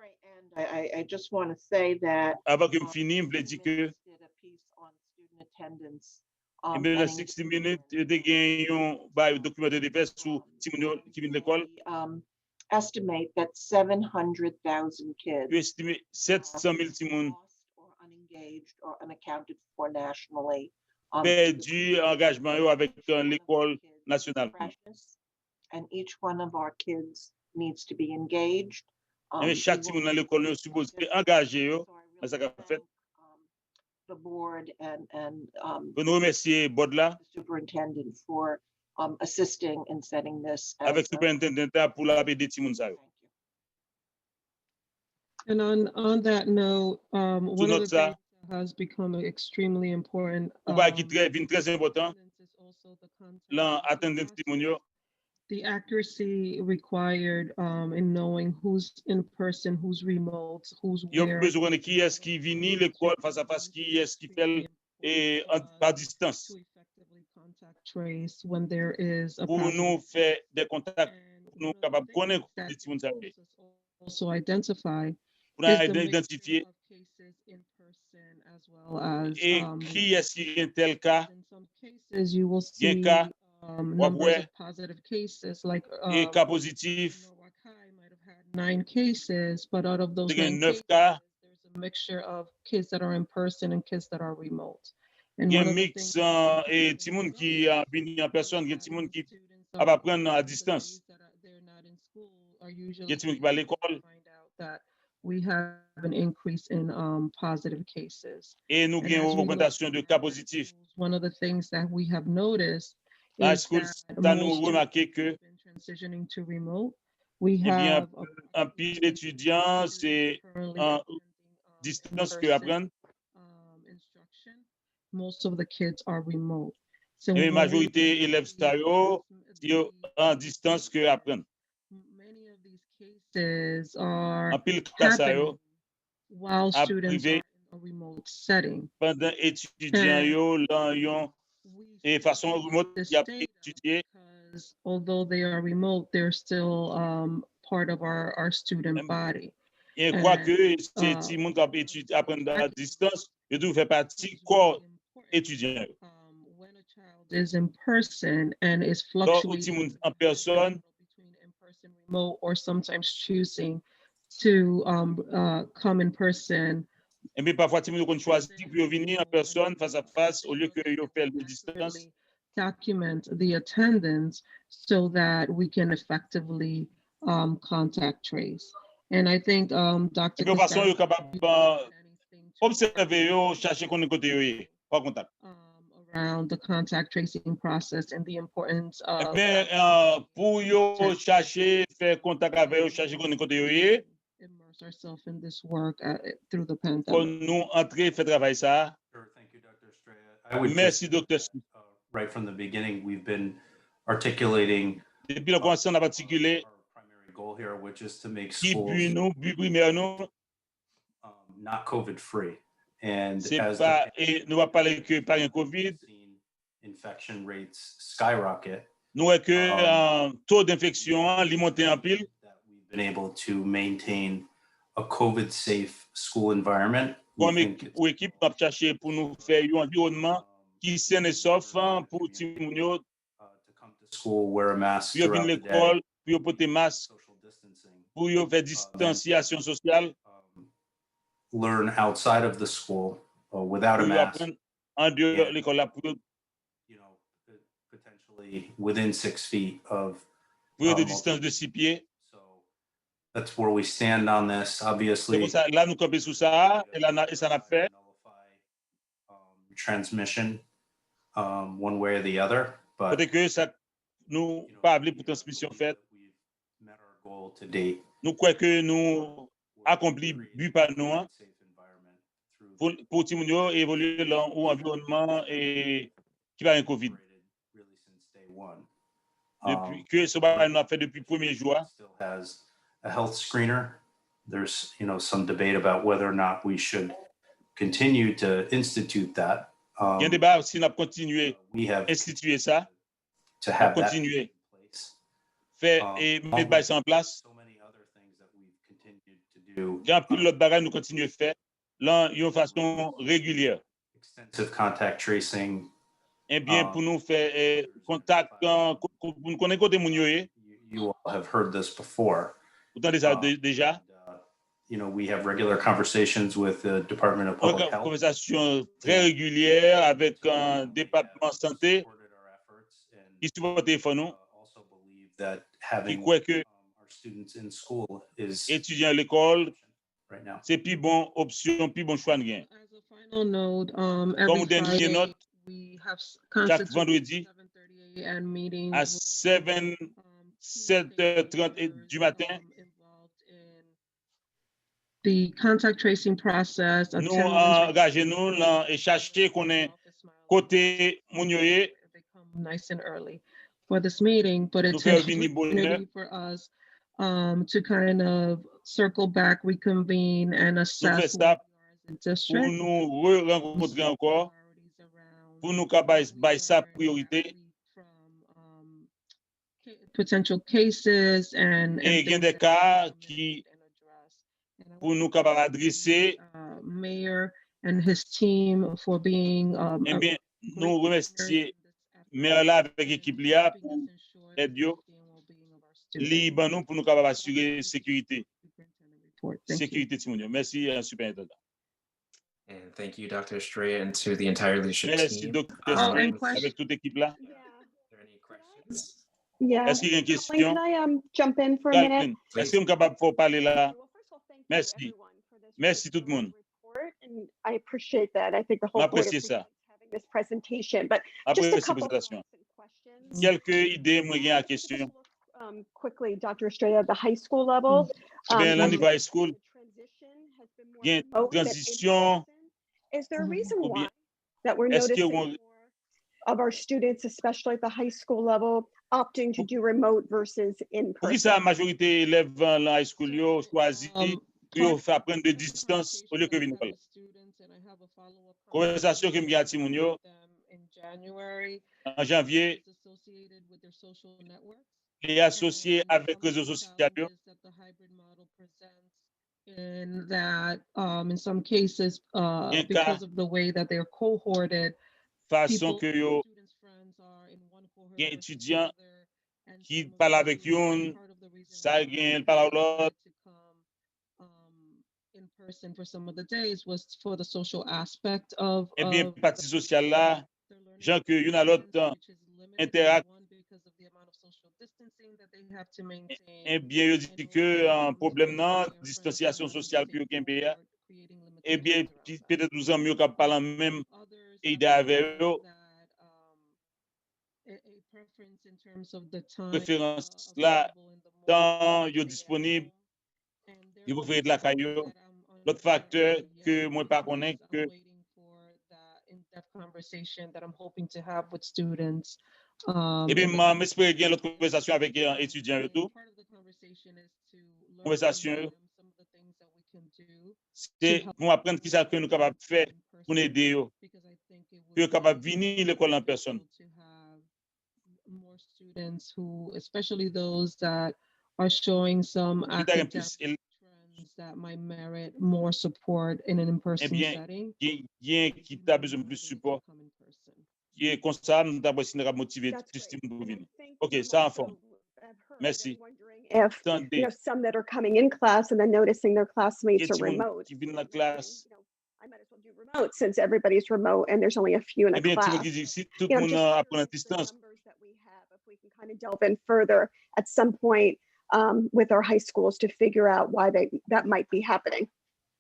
I just want to say that. Avant que me finisse, je voulais dire que in the 60 minutes, they gain by documented defense to Timonio qui vient l'école. Estimate that 700,000 kids. Tu estimes 700,000 Timon unengaged or unaccounted for nationally. Perdu engagement avec l'école nationale. And each one of our kids needs to be engaged. Mais chaque Timon dans l'école est supposé engager yo, mais ça qu'a fait. The board and nous remercier board là. Superintendent for assisting in setting this. Avec superintendent pour la aider Timon ça yo. And on that note, one of the things that has become extremely important très important the accuracy required in knowing who's in person, who's remote, who's where. Besoin de qui est-ce qui vient l'école face à face, qui est-ce qui fait à distance. To effectively contact trace when there is a pour nous faire des contacts, nous capables de connaître les Timon ça. Also identify. Pour identifier et qui est-ce qui est tel cas. You will see numbers of positive cases, like cas positif. 9 cases, but out of those 9 cases, cas, there's a mixture of kids that are in person and kids that are remote. Il y a un mix et Timon qui a venu en personne, il y a Timon qui va apprendre à distance. Il y a Timon qui va à l'école. We have an increase in positive cases. Et nous avons une augmentation de cas positifs. One of the things that we have noticed is that nous remarqué que transitioning to remote, we have un pile d'étudiants, c'est en distance que apprennent. Most of the kids are remote. So et la majorité élèves en distance que apprennent. Are en pile cas while students are in a remote setting. pendant étudiants yo lan yon et façon remote y a étudié. Because although they are remote, they're still part of our student body. Et quoi que c'est ti moun k'ap étudier apprendre à distance, yo dou fait partie corps étudiant. When a child is in person and is Donc ou ti fluctuating moun en personne between in-person remote or sometimes choosing to come in person. et bien parfois ti moun kon choisi pour yo venir en personne face à face au lieu que yo fait le distance. Document the attendance so that we can effectively contact trace. And I think Dr. Et puis façon yo capable observer yo chercher connait côté yo est pas contact. Around the contact tracing process and the importance of pour yo chercher faire contact avec yo chercher connait côté yo est immerse ourselves in this work through the pandemic. Pour nous entrer faire travail ça. Sure, thank you, Dr. Estrella. Merci Dr. Right from the beginning, we've been articulating depuis le commencement on a articulé our primary goal here, which is to make qui schools but nous but primaire nous not COVID free. And c'est as pas et nous va parler que par un Covid infection rates skyrocket, nous est que taux d'infection li monté en pile. We've been able to maintain a COVID safe school environment. Comme équipe n'a cherché pour nous faire un environnement qui sain et sauf pour ti moun yo school, wear a mask pour throughout venir the day, l'école, pour porter masque, pour faire distanciation sociale, learn outside of the school without a pour mask, apprendre en dehors de l'école là, pour potentially within 6 feet of. de distance de 6 pieds. That's where we stand on this. C'est Obviously, pour ça là nous camper sous ça et là et ça n'a fait transmission one way or the other, but peut-être que ça nous pas appelé pour transmission faite. met our goal to date. Nous croyons que nous accompli but par nous pour ti moun yo évoluer dans un environnement et qui va un Covid. Really since day one. Depuis que ce bagage nous a fait depuis le premier jour. Still has a health screener. There's some debate about whether or not we should continue to institute that. Il y a un débat si on a continué We have instituer ça, to have that continuer in place. faire et mettre ça en place. So many other things that we've continued to do. Il y a un peu l'autre bagage nous continuer faire là d'une façon régulière. Extensive contact tracing. Et bien pour nous faire contact pour nous connaître côté moun yo est. You all have heard this before. Vous entendez ça déjà? We have regular conversations with the Department of Public Health. Conversation très régulière avec un département de santé qui supporte nous. Also believe that having croit que our students in school is étudiants à l'école, right now. c'est plus bon option, plus bon choix de gain. As a final note, Comme every dernière Friday, note, we have chaque vendredi constituted 7:30 and meetings à with, 7h30 du matin, involved in the contact tracing process. nous engageons là et chercher qu'on est côté moun yo est. They come nice and early for this meeting, but it's Nous an faire venir bonheur. opportunity for us to kind of circle back, reconvene, and Nous faire assess ça where we are as a pour district. nous re-rencontrer encore, pour nous bailler sa priorité. Potential cases and Et il y a things des that cas we qui, and address. And I pour nous capables adresser, Mayor and his team for being eh bien, nous remercier maire là avec l'équipe là pour aider libre nous pour nous capables assurer sécurité. Sécurité Timonio. Merci, superintendent. And thank you, Dr. Estrella, and to the entire leadership Merci, team. Dr. and avec toute l'équipe là. Are there any questions? Yeah. Est-ce qu'il y a une Kathleen, question? can I jump in for a minute? Kathleen, est-ce que vous êtes capable de parler là? Well, first of all, thank you Merci. everyone for this Merci tout le monde. report, and I appreciate that. I think the whole board J'apprécie appreciates ça. having this presentation, but Après just a cette couple of présentation. thoughts and questions. Quelques idées, moi, il y a une question. Quickly, Dr. Estrella, at the high school level. Bien, là, you niveau high school, mentioned the transition has been more il y a une remote than transition. in-person. Is there a reason Ou why bien, that we're est-ce que noticing on- more of our students, especially at the high school level, opting to do remote versus Pour qui in-person? ça, la majorité élèves dans la high school, yo, choisi pour faire prendre de distance au lieu que venir parler. Conversation que m'y a Timounio en janvier est associé avec les réseaux sociaux. And that in some cases, because of the way that they're cohorted, façon que yo gen étudiant qui parle avec yon, ça gen parle l'autre. In person for some of the days was for the social aspect of. Eh bien, partie sociale là, gens que yon a l'autre interact. Eh bien, yo dit que un problème non, distanciation sociale pour yon pays. Eh bien, peut-être 12 ans mieux qu'à parler même idée avec eux. Préférence là, temps yo disponible, il vous faire de la caillou. L'autre facteur que moi pas connais que conversation that I'm hoping to have with students. Eh bien, j'espère qu'il y a l'autre conversation avec les étudiants et tout. Conversation, c'est pour apprendre qui ça que nous sommes capables de faire pour aider eux. Pour capable de venir à l'école en personne. More students who, especially those that are showing some academic trends that might merit more support in an in-person setting. Il y a qui a besoin de plus de support. Qui est comme ça, nous avons essayé de motiver plus de monde pour venir. OK, ça en forme. Merci. If you know some that are coming in class and then noticing their classmates are remote. Qui viennent dans la classe. I might as well do remote since everybody's remote and there's only a few in a class. Si tout le monde apprend à distance. We can kind of delve in further at some point with our high schools to figure out why that might be happening.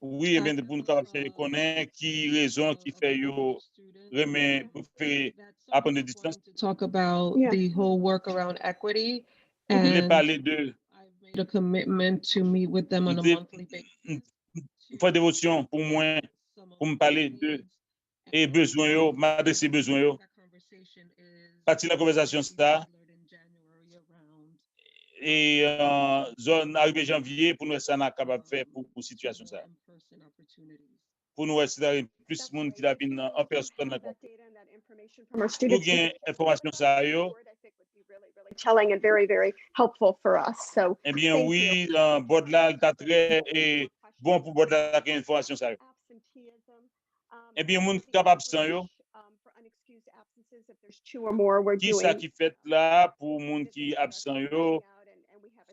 Oui, bien, pour nous connaître qui raison qui fait yo préférer apprendre à distance. Talk about the whole work around equity. And parler de I've made a commitment to meet with them on a monthly basis. Faire dévotion pour moi, pour me parler de et besoin yo, m'adresser besoin yo. Partir la conversation ça. Et zone arrivé janvier pour nous ça n'a capable de faire pour situation ça. Pour nous essayer plus de monde qui la vient en personne là. Nous gain information ça yo. Telling and very, very helpful for us. So, eh bien, oui, bord là, il est très bon pour bord là, la information ça. Eh bien, moun capable absent yo. Qui ça qui fait là pour moun qui absent yo?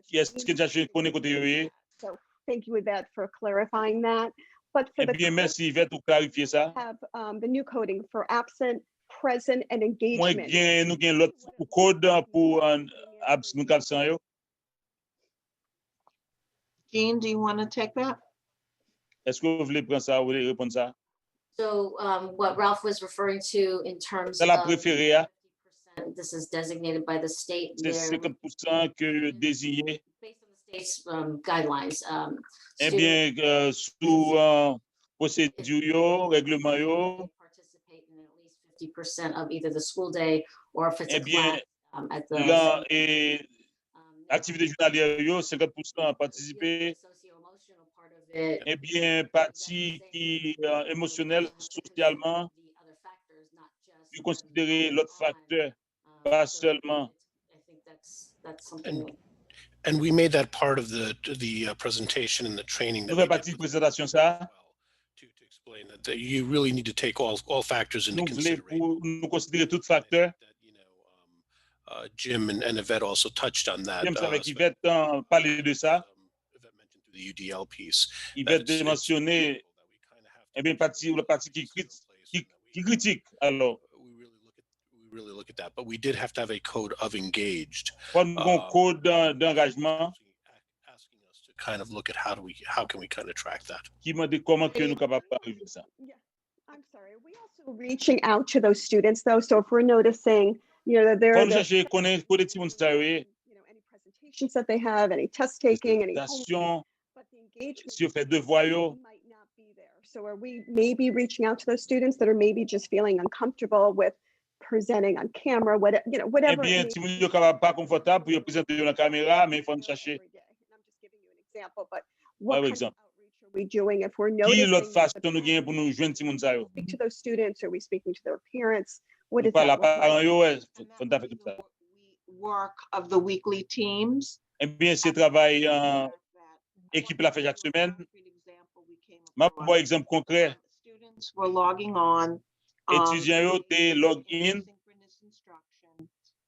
Qui est-ce que déjà connaît côté yo? So, thank you Yvette for clarifying that. But for eh bien, merci Yvette pour clarifier ça. Have the new coding for absent, present, and engagement. Moi, bien, nous gain l'autre code pour absent absent yo. Jean, do you want to take that? Est-ce que vous voulez prendre ça, vous voulez répondre ça? So what Ralph was referring to in terms C'est la of préférée. This is designated by the state. C'est 50% que désigné. Based on the state's guidelines. Eh bien, sous procédure, règlement yo. Participate in at least 50% of either the school day or if it's eh a bien, class at the. Là, et activité journalière yo, 50% participer. Eh bien, partie qui émotionnelle, socialement, vous considérez l'autre facteur, pas seulement. And we made that part of the presentation and the training. Nous faisons partie de présentation ça. To explain that you really need to take all factors into consideration. Nous considérer tout facteur. Jim and Yvette also touched on that. Jim avec Yvette parler de ça. The UDL piece. Yvette mentionné, eh bien, la partie qui critique, alors. We really look at that, but we did have to have a code of engaged. Un code d'engagement. Asking us to kind of look at how can we kind of track that. Qui m'a dit comment que nous capables d'arriver ça. Yeah, I'm sorry. Are we also reaching out to those students though? So if we're noticing, you know, that they're any presentations that they have, any test taking, any homework, but the engagement might not be there. So are we maybe reaching out to those students that are maybe just feeling uncomfortable with presenting on camera, whatever. Eh bien, si vous n'êtes pas confortable pour présenter la caméra, mais il faut chercher. I'm just giving you an example, but what kind of outreach we doing if we're Qui l'autre noticing that façon nous gagne pour nous joindre ti moun sa yo? speak to those students? Are we speaking to their parents? What Nous does that parle à look like? parents yo, ouais, faut faire tout ça. Work of the weekly teams. Eh bien, c'est travail équipe la fait chaque semaine. Ma bon exemple concret. Students were logging on. Étudiants yo te log in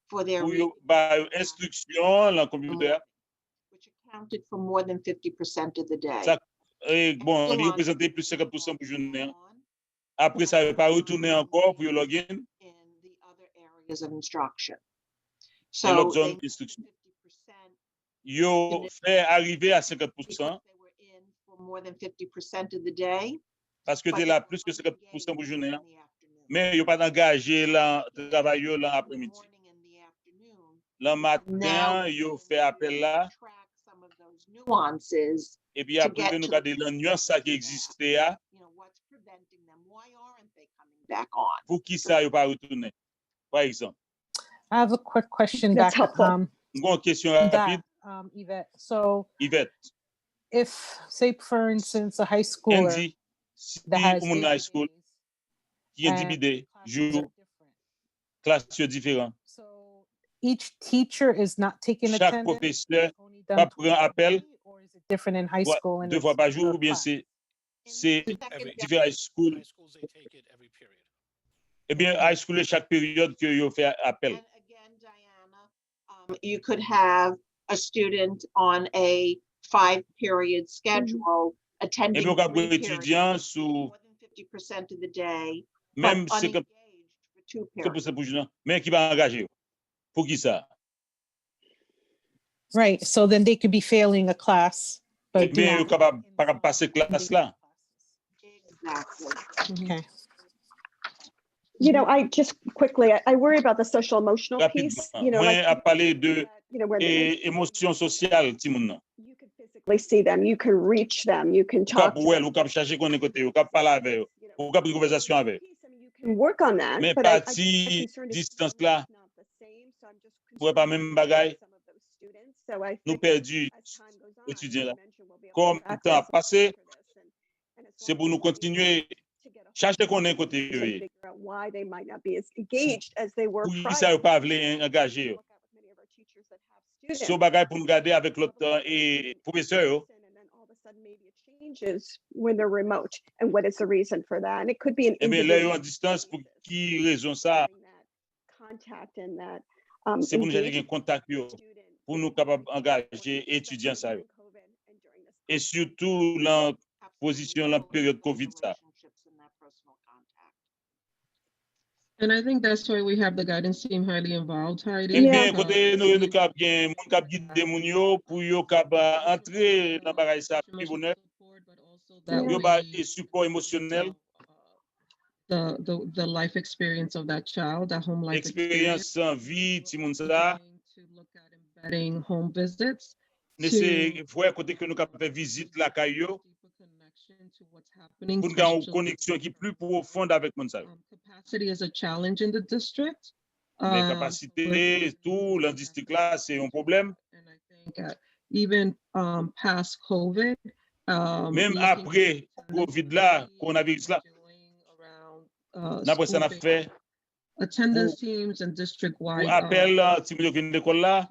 for their pour yo ba instruction dans computer. which accounted for more than 50% of the day. Ça bon, il représentait plus 50% pour journée. Après ça, il pas retourner encore pour yo log in. Areas of instruction. So l'autre zone instruction. Yo fait arriver à 50%. For more than 50% of the day. Parce que tu es là plus que 50% pour journée. Mais yo pas engagé là travail yo là après-midi. Le matin, yo fait appel là. Nuances. Et puis après nous regarder la nuance qui existait là. Back on. Pour qui ça yo pas retourner? Par exemple. I have a quick question That's back. helpful. Une question rapide. Yvette. So Yvette. if, say, for instance, a high schooler Andy, si that has ou mon high school qui est intimidé, joue classe différent. So each teacher is not taking Chaque attendance. professeur va prendre appel Or is it different in high school? And 2 fois par jour ou bien c'est différents high school. Eh bien, high school chaque période que yo fait appel. You could have a student on a 5-period schedule attending Et puis, on a 3 étudiants sous more than 50% of the day, même but unengaged for 2 periods. 50% pour journée, mais qui va engager. Pour qui ça? Right. So then they could be failing a class. But Mais yo capable pas passer classe là. Exactly. Okay. You know, I just quickly, I worry about the social emotional piece. You know, Moi like, a parler de you know, where they émotion sociale ti moun nan. physically see them, you can reach them, you can talk to them, Ou cap chercher qu'on côté, ou cap parler avec eux, ou cap conversation avec eux. you can work on that. Mais but parti distance là, pour pas même bagaille, so I nous think perdu étudiants là. Comme le temps a passé, c'est pour nous continuer chercher qu'on est côté eux. figure out why they might not be as engaged as they were Pour prior. ça yo pas voulu engager. So bagay pour nous garder avec l'autre et professeur yo. Changes when they're remote, and what is the reason for that? And it could be an Eh bien, là, yo individual en distance pour qui raison ça? contact and that C'est pour nous chercher un engagement contact yo, pour nous capable engager étudiants ça yo. Et surtout la position la période Covid ça. And I think that's why we have the guidance team highly involved, Heidi. Eh bien, because côté nous cap gen moun cap guider moun yo pour yo cap entrer dans bagay ça plus bonheur. Yo ba support émotionnel, the life experience of that child, that home life expérience en vie ti moun ça. embedding home visits Mais c'est faut côté que nous cap faire visite la caillou to what's happening. pour avoir une connexion qui est plus profonde avec moun ça. Capacity is a challenge in the district. Mais capacité, tout le district là, c'est un problème. Even past COVID, même après Covid là, coronavirus là, n'après ça n'a fait attendance teams and district-wide appel si vous venez d'école là,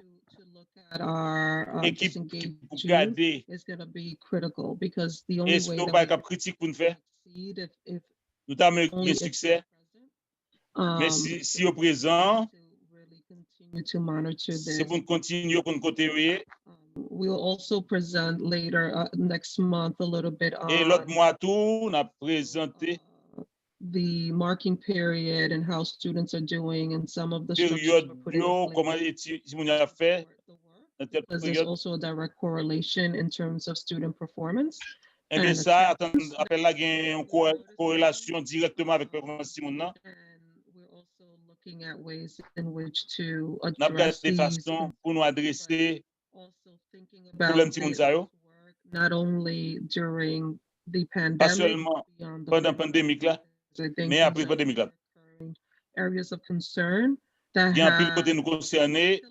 at our équipe pour garder. is going to be critical because the only Est-ce way qu'on that va we critique pour nous faire? succeed if Nous avons only un if succès. Mais si au présent, continue to monitor c'est this. pour nous continuer pour nous côté. We'll also present later next month a little bit Et l'autre on mois tout, on a présenté the marking period and how students are doing and some of the structures période we're putting in yo, place. comment si on a fait dans telle Because there's période. also a direct correlation in terms of student performance. Eh bien And ça, appel là gagne une corrélation directement avec performance si moun nan. Looking at ways in which to N'a pas address des these, façons pour nous adresser about problème si moun this sa yo. not only during the Pas pandemic, seulement beyond the pendant la pandémie là, I think mais après la pandémie là. areas of concern that Il y a un peu de have côté nous concerner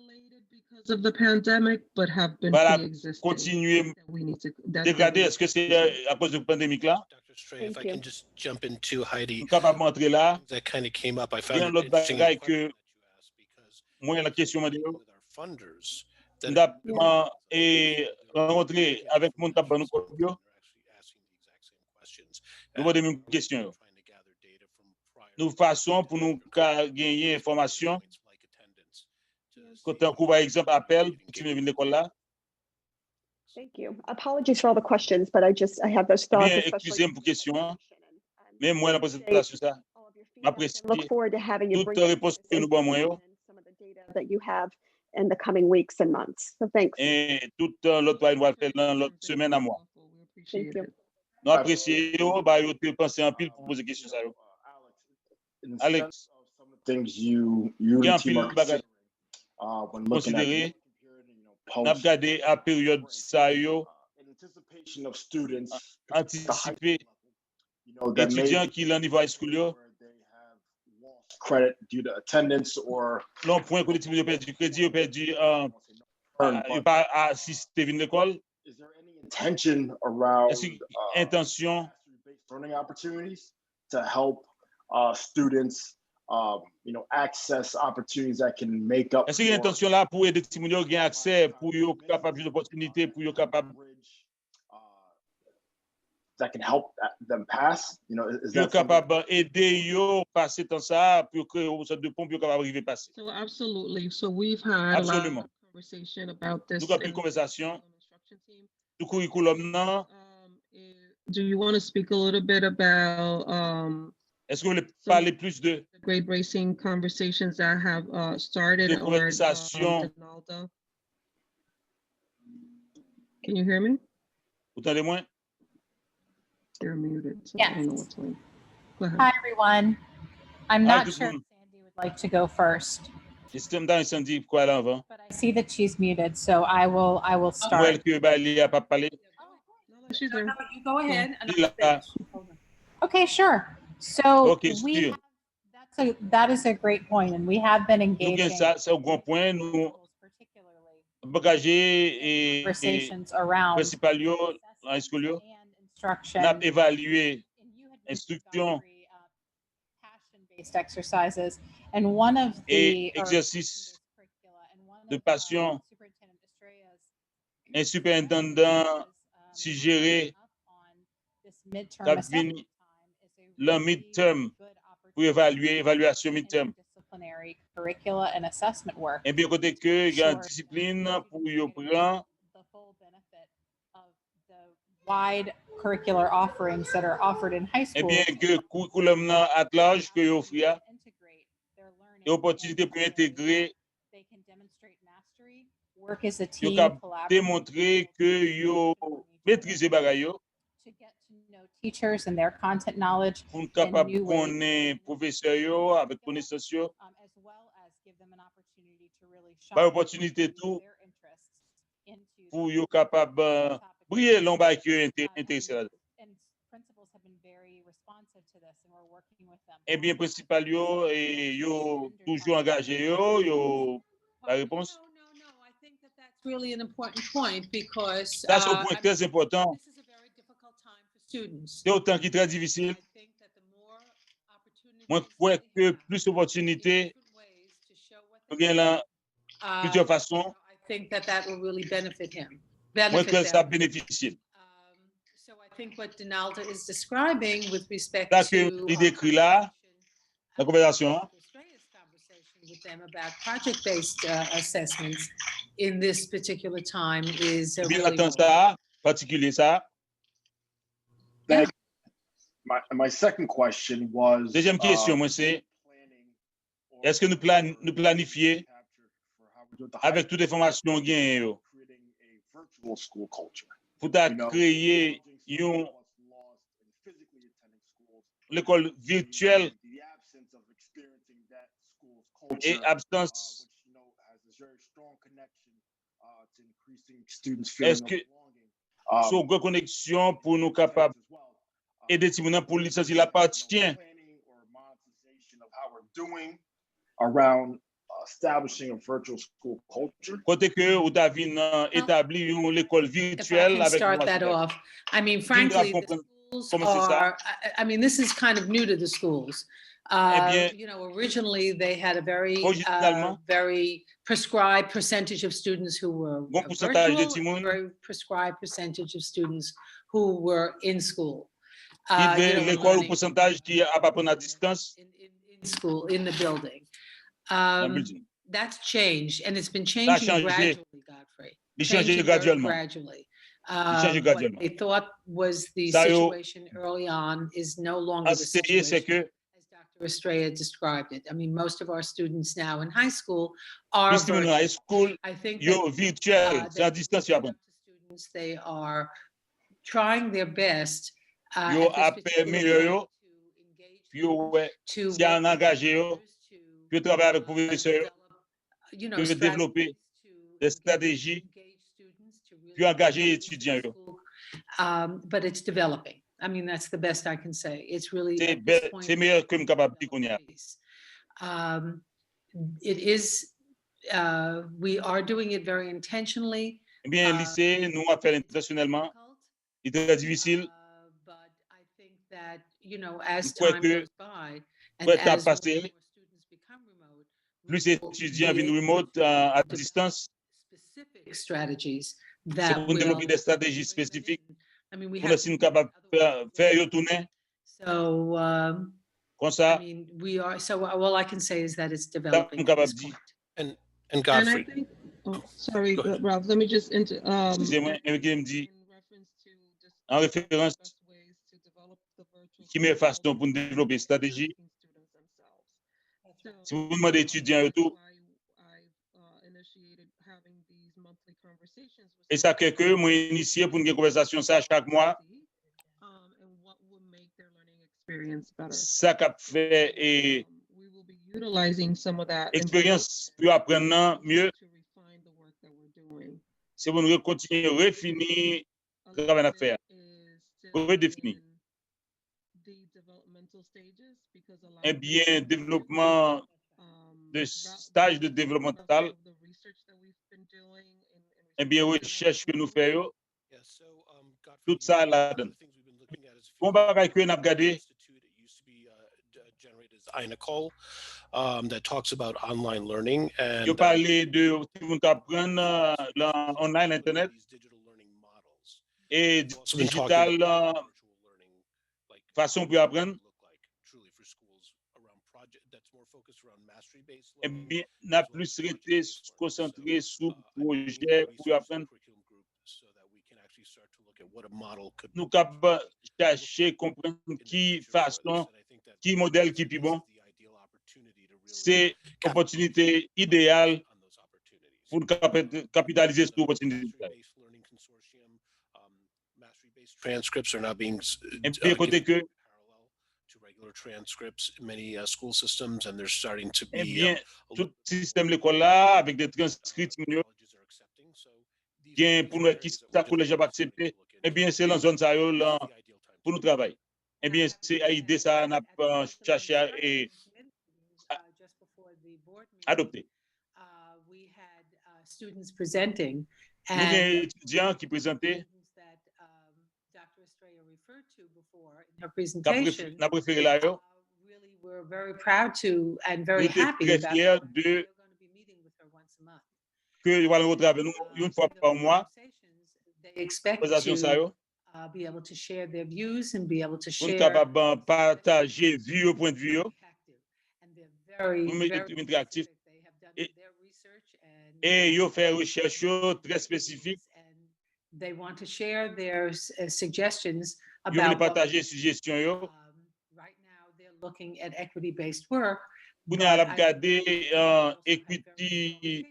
because of the pandemic, but have been voilà, pre-existing. continuer That we need to, that's dégrader. Est-ce que c'est à cause de la pandémie là? Dr. Stray, if I can just jump into Heidi, Nous capable d'entrer là. that kind of came up. I found Bien it l'autre interesting bagaille question que that you asked because moi la question m'a dit with our funders that nous avons rencontré avec mon tabac nous they're actually asking the exact same questions. nous avons des mêmes questions. Trying to gather data from prior Nous façon pour nous gagner information. like attendance to Quand un coup par exemple appel tu viens de l'école là. Thank you. Apologies for all the questions, but I have those thoughts. Bien, especially excusez-moi pour question. Mais moi la présentation ça. M'apprécie and look forward to having you toute bring réponse que nous avons moi some of the data that you have in the coming weeks and months. So thanks. et toute l'autre va nous faire dans l'autre semaine à moi. Thank you. Nous apprécions bah yo te penser en pile pour poser question ça. Alex, Some of the things you and Bien the team are pile bagage considering when looking at considéré n'a post regardé à période ça yo in anticipation of students anticiper that may étudiants qui l'en niveau high school yo where they have lost credit due to attendance or l'on point que les perdu crédit perdu earned, il but pas assister à l'école. is there any intention around Est-ce intention based learning opportunities to help students access opportunities that can make up est-ce qu'il y a intention là pour aider les gens qui ont accès pour yo capable d'opportunités pour yo capable that can help them pass? Is yo that something? capable aider yo passer dans ça pour que au centre de pompe yo capable arriver passer. So absolutely. So we've had a lot Absolument. of conversation about this. Nous avons in une conversation the instruction team. du curriculum non. Do you want to speak a little bit about Est-ce que vous voulez parler plus de the grade bracing conversations that have started de or conversation? Donaldo? Can you hear me? Vous entendez moi? You're muted. So Yes. I don't know what's going. Go ahead. Hi, everyone. I'm Hi, not good sure if morning. Sandy would like to go first, Système dans incendie quoi là avant. but I see that she's muted, so I will Well start. que bah il a pas parlé. She's there. You go ahead. Il a Okay, sure. So OK, we sûr. that is a great point, and we have been Nous gain engaging ça, c'est un grand point nous bagager et conversations around principal yo high school yo and instruction. n'a évalué And you had been instruction discussing, passion-based exercises, and one of the et exercice de passion. Un superintendant suggéré d'avenir le midterm pour évaluer évaluation midterm. disciplinary curricula and assessment work. Et bien côté que il y a une discipline pour yo prend The full benefit of the wide curricular offerings that are offered in high et school. bien que curriculum nan at large que yo offrir Integrate their learning et opportunité pour intégrer they can demonstrate mastery, work as a yo team, cap collaborate démontrer que yo maîtriser bagay yo to get to know teachers and their content knowledge, pour capable new ways. connaître professeur yo avec connaissance yo As well as give them an opportunity to really ba shine opportunité tout their interests into pour yo capable briller l'on ba que intéressé là. and principals have been very responsive to this and we're working with them. Eh bien principal yo et yo toujours engagé yo la réponse. I think that's really an important point because Ça c'est un point très important. this is a very difficult time for students. C'est autant qui est très difficile. I think that the more opportunities Moi crois que plus d'opportunités to show what nous gagne là plusieurs uh, façons. I think that will really benefit him. Moi Benefit que ça them. bénéficie. So I think what Donalda is describing with respect Ça que to il décrit là la conversation with them about project-based assessments in this particular time is bien really attend ça particulier ça. Yeah. My second question was Deuxième question moi c'est est-ce que nous planifier avec toutes les formations gain yo virtual school culture. pour créer une l'école virtuelle The absence of experiencing that school's et culture, absence. which has a very strong connection to increasing students feeling Est-ce que of belonging. so une connexion pour nous capables aider les gens pour licencier l'appartient Planning or monetization of how we're doing around establishing a virtual school culture? Côté que ou David établi l'école If I virtuelle can avec start that off, I mean, frankly, the schools are, I mean, this is kind of new to the schools. You know, originally they had a very prescribed percentage of students who were virtual, very prescribed percentage of students who were in school. L'école au pourcentage qui apprend à distance in school, in the building. That's changed, and it's been Ça a changing changé. gradually, Godfrey. Il change Changing very graduellement. gradually. Il change What graduellement. they thought was the Ça, yo, situation early on is no longer the essayé, c'est situation que as Dr. Estrella described it. I mean, most of our students now in high school are puisque nous virtual. high school, I think yo virtuel, c'est à distance yo apprend. students, they are trying their best Yo at this appelle meilleur yo, yo ouais, si on engagé yo, yo travailler avec professeur, you know, yo développer des stratégies, puis engager étudiants yo. But it's developing. I mean, that's the best I can say. It's really C'est meilleur que nous capable de dire. It is. We are doing it very intentionally. Eh bien, lycée, nous on fait intentionnellement. Il est très difficile. But I think that, you know, as Pour time que goes by and pour étape as more passée, students become remote, plus étudiants viennent remote à distance, specific strategies c'est that pour will. développer des stratégies spécifiques. I mean, we Pour have. nous capables de faire yo tourner. So, Comme ça, I mean, we are. So, all I can say is that it's nous developing at capable this de dire. point. And And I Godfrey. think, oh, sorry, Ralph, let me just Excusez-moi, il me dit en référence qui met façon pour nous développer stratégie. Si vous demandez étudiants et tout, et ça que moi initié pour une conversation ça chaque mois. Ça qu'a fait et expérience pour apprendre mieux. C'est pour nous continuer à refinir le travail à faire, redéfinir. Un bien développement de stage de développemental, un bien recherche que nous faisons, tout ça là-dedans. Bon bagage que nous avons regardé. Nicole, that talks about online learning and you parlez de tout apprendre online internet et digital façon pour apprendre. Eh bien, on a plus été concentré sur projet pour apprendre. Nous avons cherché comprendre qui façon, qui modèle qui est plus bon. C'est l'opportunité idéale pour capitaliser sur l'opportunité. Transcripts are now being given to regular transcripts in many school systems, and they're starting to be. Eh bien, tout système l'école là avec des transcripts bien pour nous qui ça collège va accepter. Eh bien, c'est la zone ça pour nous travailler. Eh bien, c'est l'idée ça n'a pas cherché et adopté. We had students presenting Nous avons étudiants qui présentaient. Dr. Estrella referred to before in her presentation. Really, we're very proud to and very happy about. We're going to be meeting with her once a month. Que va rencontrer avec nous une fois par mois. They expect to be able to share their views and be able to share. Capable partager vue au point de vue. And they're very interactif. They have done their research and. Et ils font recherche très spécifique. They want to share their suggestions about. Ils veulent partager suggestions yo. Right now, they're looking at equity-based work. Vous n'avez pas regardé equity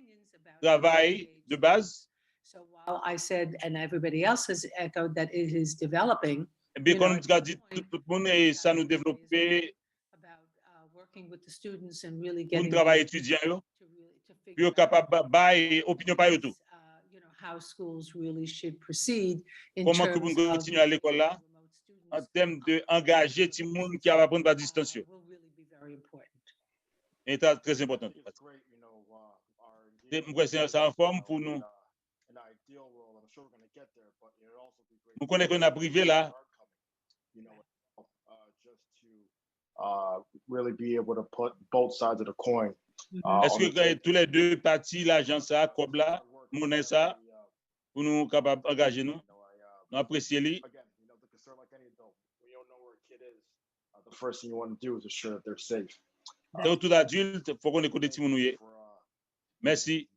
travail de base. So while I said, and everybody else has echoed that it is developing. Bien comme nous avons dit, tout le monde et ça nous développer. About working with the students and really getting. Pour travail étudiant yo. Puis capable bailler opinion par tout. How schools really should proceed in Comment que terms vous continuez à l'école là en termes de engager tout le monde qui va apprendre par distance. C'est très important. Ça en forme pour nous. Nous connaissons qu'on a privé là. Really be able to put both sides of the coin. Est-ce que tous les deux parties, l'agence a comme là, monnaie ça, pour nous capables d'engager nous, nous apprécier lui. The first thing you want to do is ensure that they're safe. Donc tout adulte, il faut qu'on écoute des petits mounouillés. Merci.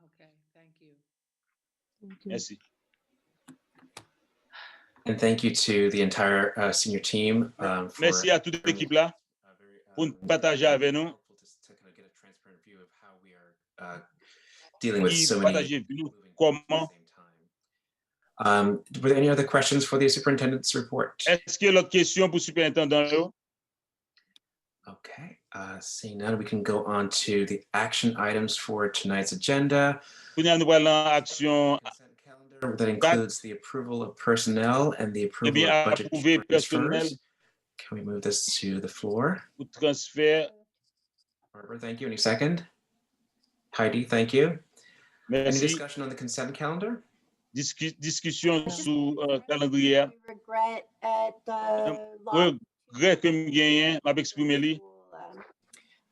Okay, thank you. Merci. And thank you to the entire senior team. Merci à toute l'équipe là pour partager avec nous. Dealing with so many. Comment? Were there any other questions for the superintendent's report? Est-ce qu'il y a l'autre question pour superintendent? Okay, seeing none, we can go on to the action items for tonight's agenda. That includes the approval of personnel and the approval of budget transfers. Can we move this to the floor? Transfer. Barbara, thank you. Any second? Heidi, thank you. Merci. Any discussion on the consent calendar? Discussion sur calendrier. Regret at the Regret que me gagne, m'a exprimé lui.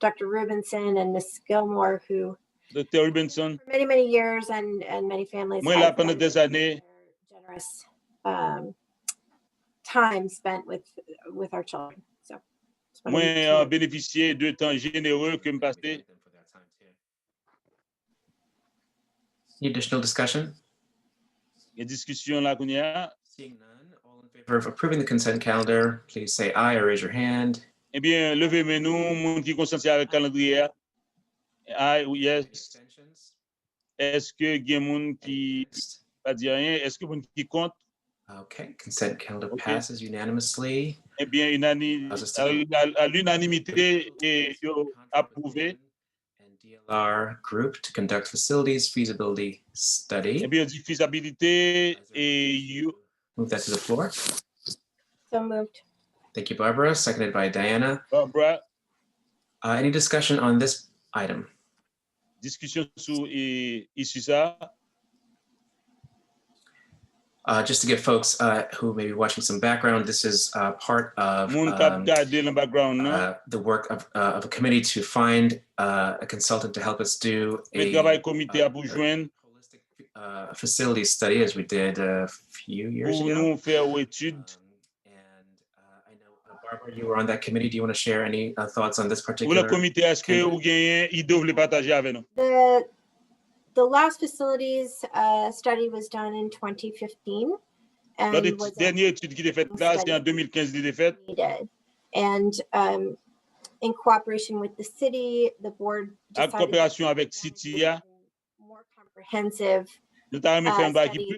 Dr. Rubinson and Ms. Gilmore, who Dr. Rubinson. for many, many years and many families Moi là pendant des années. Generous time spent with our children. So moi bénéficié de temps généreux que me passé. Any additional discussion? Il y a discussion là qu'on y a. Seeing none, all in favor of approving the consent calendar, please say aye or raise your hand. Eh bien, levez-moi nous, monde qui consenti avec calendrier. Aye ou yes. Est-ce que il y a monde qui pas dit rien? Est-ce que monde qui compte? Okay, consent calendar passes unanimously. Eh bien, à l'unanimité et approuvé. DLR group to conduct facilities feasibility study. Eh bien, feasibilité et move that to the floor. So moved. Thank you, Barbara. Seconded by Diana. Barbara. Any discussion on this item? Discussion sur ici ça. Just to give folks who may be watching some background, this is part of the work of a committee to find a consultant to help us do a holistic facility study, as we did a few years ago. Barbara, you were on that committee. Do you want to share any thoughts on this particular? The last facilities study was done in 2015. And was dernière étude qui était faite là, c'est en 2015 qu'il était faite. And in cooperation with the city, the board decided en coopération avec City, more comprehensive plus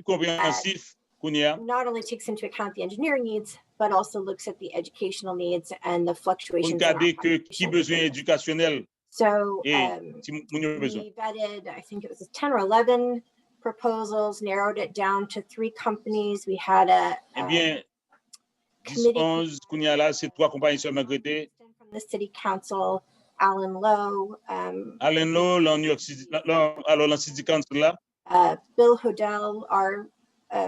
compréhensif not only takes into account the engineering needs, but also looks at the educational needs and the fluctuations. Qui besoin éducationnel. So we vetted, I think it was 10 or 11 proposals, narrowed it down to 3 companies. We had a committee from the city council, Alan Lowe, New York City, City Council, Bill Hodel, our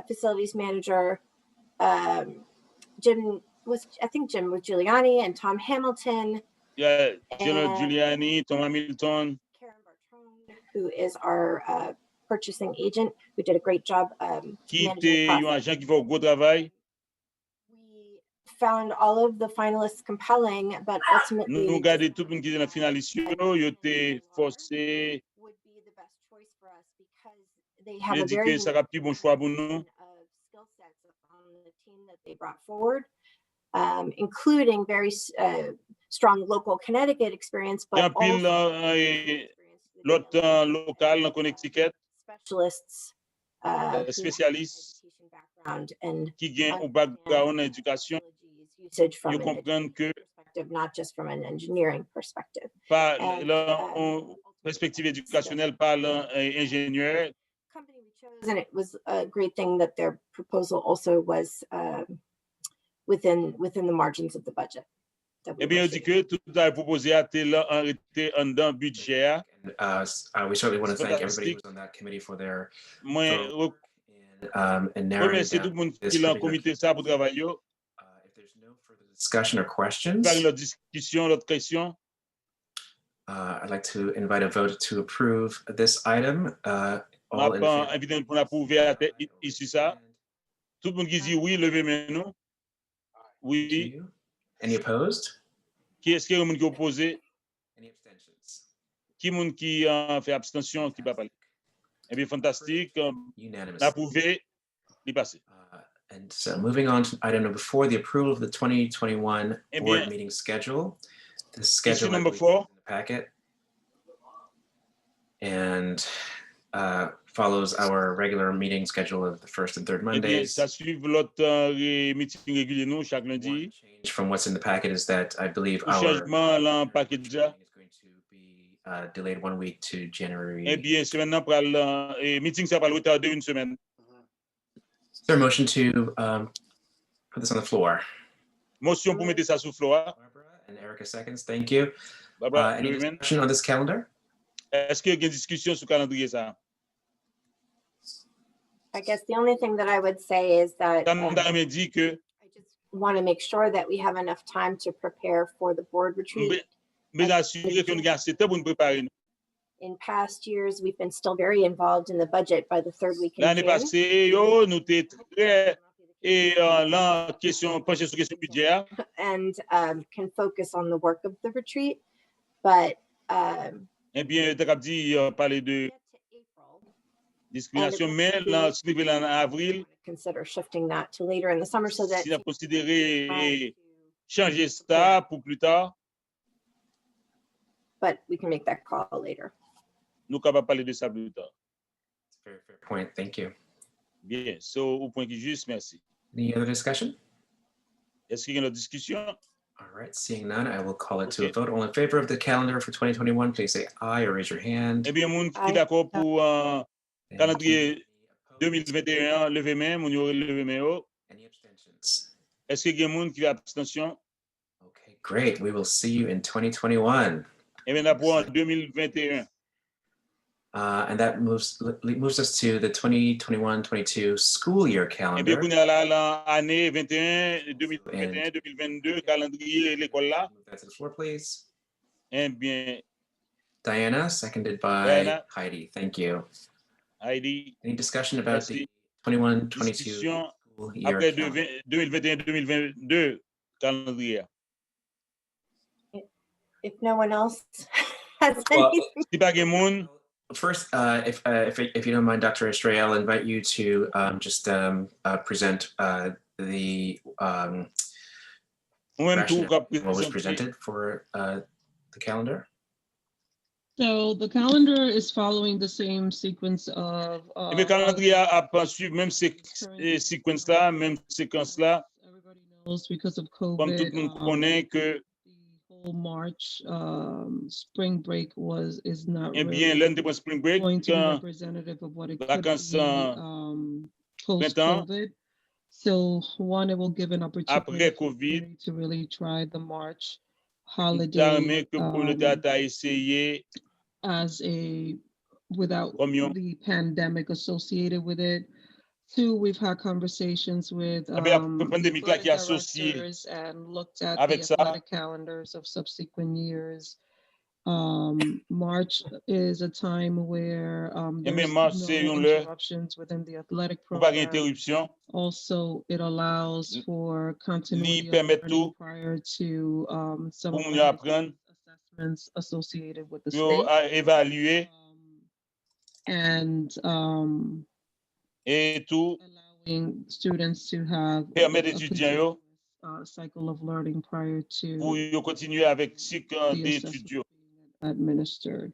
facilities manager, Jim was Giuliani, and Tom Hamilton. Yeah, General Giuliani, Tom Hamilton. Karen Bartone, who is our purchasing agent, who did a great job. Qui était un agent qui fait un gros travail. We found all of the finalists compelling, but ultimately nous regardons tout le monde qui est dans finaliste, il était forcé. Would be the best choice for us because they have a very sera plus bon choix pour nous. Skill sets on the team that they brought forward, including very strong local Connecticut experience, but l'autre local en Connecticut, specialists, spécialistes qui gagnent au background en éducation, ils comprennent que not just from an engineering perspective. Pas perspective éducationnelle par l'ingénieur. Company we chose, and it was a great thing that their proposal also was within the margins of the budget that we Eh bien, were on dit que tout a proposé à tel arrêté en dans budget. We certainly want to C'est thank everybody fantastique. who's on that committee for their Moi, and narrowing remercie tout down le monde this qui est dans le particular comité ça pour travailler. discussion or questions. Par l'autre discussion, l'autre question. I'd like to invite a vote to approve this item. All in favor? Évidemment, pour approuver ici ça. Tout le monde qui dit oui, levez main non. Oui. Any opposed? Qui est-ce qui est le monde qui est opposé? Any abstentions? Qui est le monde qui fait abstention, qui ne va pas parler? Eh bien, fantastique. Unanimous. Approuvé, il passe. And so moving on to item number 4, the approval of the 2021 Eh board bien, meeting schedule. The schedule issue number is 4. in the packet and follows our regular meeting schedule of the first and third Eh bien, Mondays. ça suit notre meeting régulier nous chaque lundi. From what's in the packet is that I believe Le our changement là en paquet déjà. delayed 1 week to January. Eh bien, c'est maintenant pour le meeting ça va le retarder une semaine. Is there a motion to put this on the floor? Motion pour mettre ça sur floor. And Erica seconds. Thank you. Barbara, Any discussion on this calendar? Est-ce qu'il y a une discussion sur le calendrier ça? I guess the only thing that I would say is that Calendrier dit que want to make sure that we have enough time to prepare for the board retreat. mais assurer que nous avons assez de temps pour nous préparer. In past years, we've been still very involved in the budget by the third week in L'année June. passée, nous étions très et là question penché sur question budget And can focus on the work of the retreat, but eh bien tu as dit parler de discrimination mais là c'est en avril consider shifting that to later in the summer so that si on considérer changer ça pour plus tard. But we can make that call later. Nous capable parler de ça plus tard. Very fair point. Thank you. Bien, so au point qui juste merci. Any other discussion? Est-ce qu'il y a une autre discussion? All right, seeing none, I will call it to a vote. All in favor of the calendar for 2021, please say aye or raise your hand. Eh bien, moun qui est d'accord pour calendrier 2021, levez main, moun yo levez main haut. Any abstentions? Est-ce qu'il y a moun qui fait abstention? Okay, great. We will see you in 2021. Eh bien, d'abord en 2021. And that moves us to the 2021-22 school year Eh calendar. bien, qu'on a là l'année 2021-2022 calendrier l'école là. Move that to the floor, please. Eh bien, Diana, seconded by Diana. Heidi. Thank you. Heidi. Any discussion about Merci. the 21-22 Discussion school year après calendar? 2021-2022 calendrier. If no one else has Well, anything. Si pas gen moun, First, if you don't mind, Dr. Estrella, I'll invite you to just present the ou même tout rationale, ka what was présenter. presented for the calendar. So the calendar is following the same sequence of Eh bien, calendrier a suivre même séquence là, même séquence là. knows because of Comme tout COVID. le monde connaît que Whole March spring break is not eh bien, really lundi pour spring break, going to be representative of what it could vacances be printemps, post-COVID. So one, it will give an après opportunity COVID, to really try the March t'as holiday aimé que communauté a essayé as without comme yon. the pandemic associated with it. Two, we've had conversations with Eh bien, après pandémie là qui est associé directors and looked at avec the ça. athletic calendars of subsequent years. March is a time where Eh bien, there's March, no c'est une heure, interruptions within the athletic ou pas program. d'interruption. Also, it allows for continuity of permet learning tout prior to some pour of moun the yo apprendre, assessments associated with the yo state. évaluer And et tout allowing students to have permet a étudiants yo cycle of learning prior pour to yo continuer avec cycle the d'études yo. administered.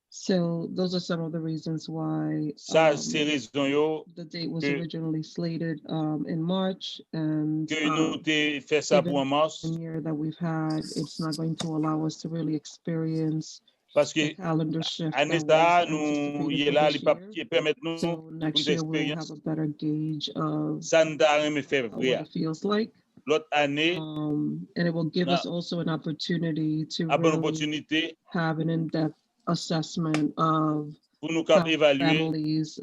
So those are some of the reasons why Ça, c'est raison yo the date was que originally slated in March, and que nous te fait ça pour en mars. given the year that we've had, it's not going to allow us to really experience Parce the que calendar shift année that ça, was nous y est anticipated là, for les this pas year. qui permettent nous So pour next une year we'll expérience. have a better gauge of Ça nous a aimé faire what vrai. it feels like. l'autre année, And it will give us also an opportunity to à bonne really opportunité have an in-depth assessment of pour nous how évaluer families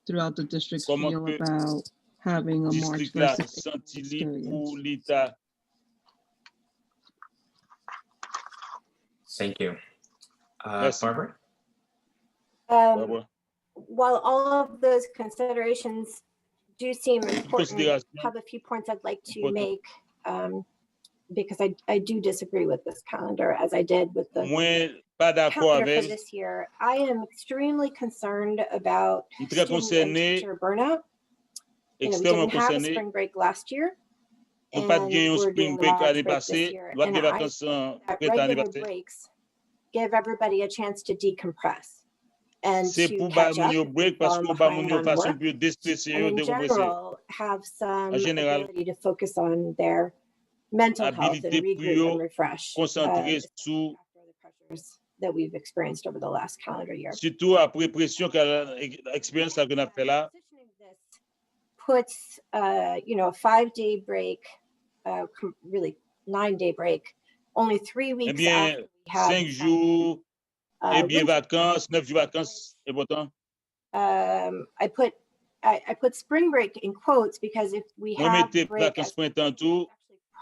throughout the district comment feel que about having a March district là versus senti experience. pour l'État. Thank you. Merci. Barbara? Barbara. While all of those considerations do seem important, I have a few points I'd like to make because I do disagree with this calendar, as I did with the calendar for this year. I am extremely concerned about student and teacher burnout. You know, we didn't have a spring break last year, and we're doing a March break this year. And I think that regular breaks give everybody a chance to decompress and to catch up behind on work, and in general have some ability to focus on their mental health and regroup and refresh after the pressures that we've experienced over the last calendar year. Surtout après pression expérience que nous avons fait là. Puts you know, a 5-day break, really 9-day break, only 3 weeks after we have 5 jours et bien vacances, 9 jours vacances, important. I put spring break in quotes because if we have break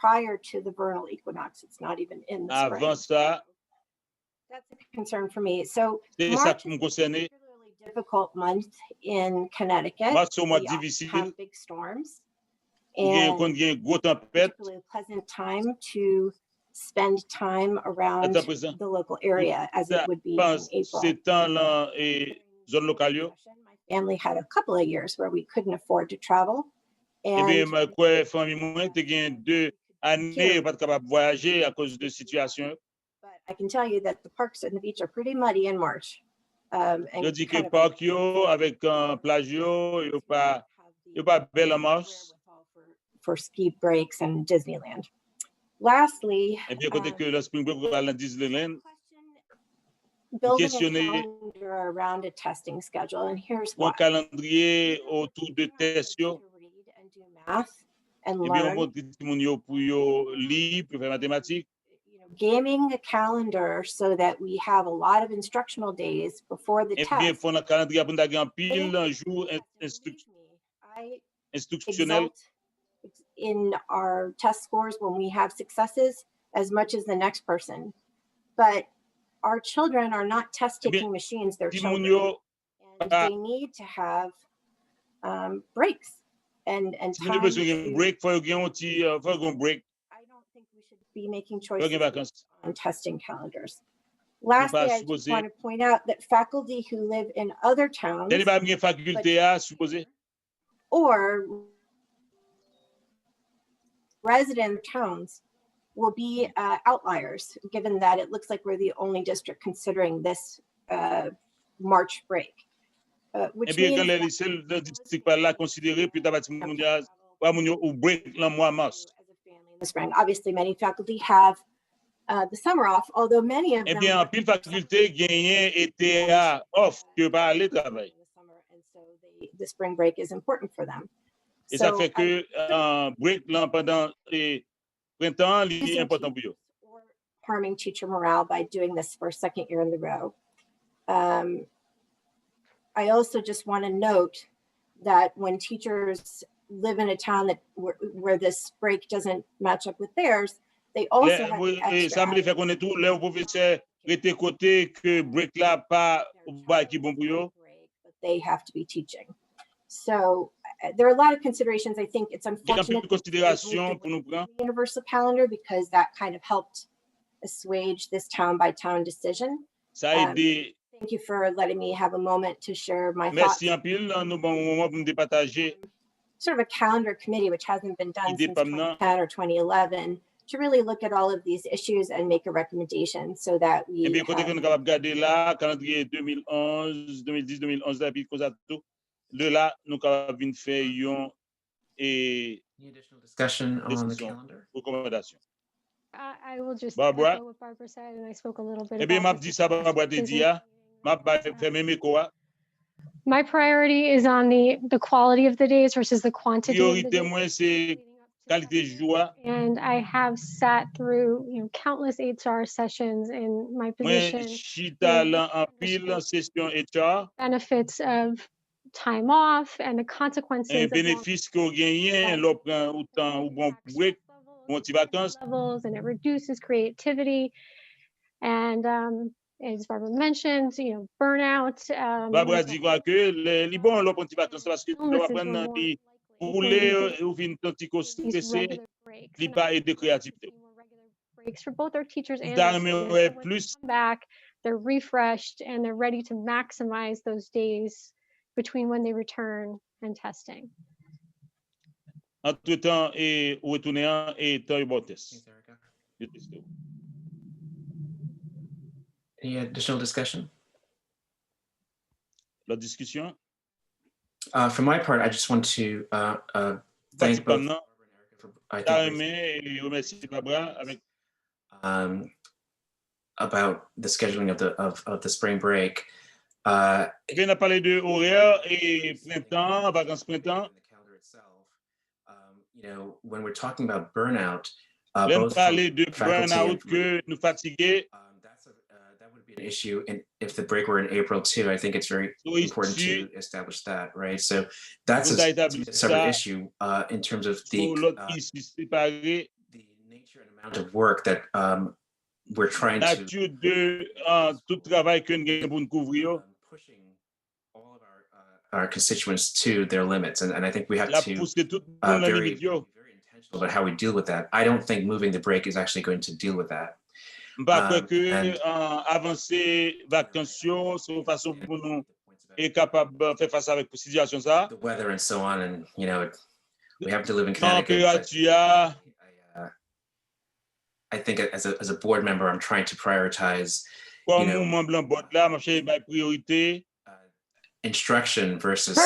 prior to the vernal equinox, it's not even in the spring. Avant ça, that's a concern for me. So March is a particularly difficult month in Connecticut. We have big storms and particularly a pleasant time to spend time around the local area as it would be in April. My family had a couple of years where we couldn't afford to travel. And but I can tell you that the parks and the beach are pretty muddy in March. And kind of for ski breaks and Disneyland. Lastly, building a calendar around a testing schedule, and here's why. Calendrier autour de tests, to read and do math and learn. Gaming a calendar so that we have a lot of instructional days before the test. I exult in our test scores when we have successes as much as the next person, but our children are not test-taking machines, they're children, and they need to have breaks and time to break for break. I don't think we should be making choices on testing calendars. Lastly, I just want to point out that faculty who live in other towns or resident towns will be outliers, given that it looks like we're the only district considering this March break. Which means obviously many faculty have the summer off, although many of them off and so the spring break is important for them. Et ça fait que break là pendant printemps est important pour eux. Harming teacher morale by doing this for a second year in a row. I also just want to note that when teachers live in a town that where this break doesn't match up with theirs, they also have the extra ça me fait connaître tout les professeurs rester côté que break là pas qui bon pour eux. They have to be teaching. So there are a lot of considerations. I think it's unfortunate the universal calendar because that kind of helped assuage this town by town decision. Thank you for letting me have a moment to share my thoughts. Sort of a calendar committee, which hasn't been done since 2010 or 2011, to really look at all of these issues and make a recommendation so that we de là, nous avons fait une discussion on the calendar. Recommandation. I will just Barbara? echo what Barbara said, and I spoke a little bit Eh bien, m'a about dit ça, Barbara te dit, m'a fait mes quoi. My priority is on the quality of the days versus the quantity. Priorité moi c'est qualité joie. And I have sat through, countless HR sessions in my Moi, position. chita lan en pile session HR. Benefits of time off and the consequences Un of bénéfice qu'on gagne, l'on prend autant ou bon break, bon petit vacances. levels, and it reduces creativity. And as Barbara mentioned, burnout. Barbara dit quoi que les bons l'on prend petit vacances parce que l'on va prendre des rouler ou fin petit coup stressé, li pas aider créativité. Breaks for both our teachers and Dans our le students. ouais So when plus they come back, they're refreshed and they're ready to maximize those days between when they return and testing. entre-temps et retourner et temps bon test. Any additional discussion? La discussion. For my part, I just want to thank both Barbara and Erica for, I think, about the scheduling of the spring break. On a parlé de horaire et printemps, vacances printemps. When we're talking about burnout, both parler de burnout que nous fatigués. That would be an issue, and if the break were in April too, I think it's very important to establish that, right? So that's a separate issue in terms of the nature and amount of work that we're trying to tout travail que nous couvrir. Pushing all of our constituents to their limits, and I think we have to very intentional about how we deal with that. I don't think moving the break is actually going to deal with that. Avancer vacation, c'est une façon pour nous être capable de faire face avec situation ça. The weather and so on, and we happen to live in Connecticut. I think as a board member, I'm trying to prioritize instruction versus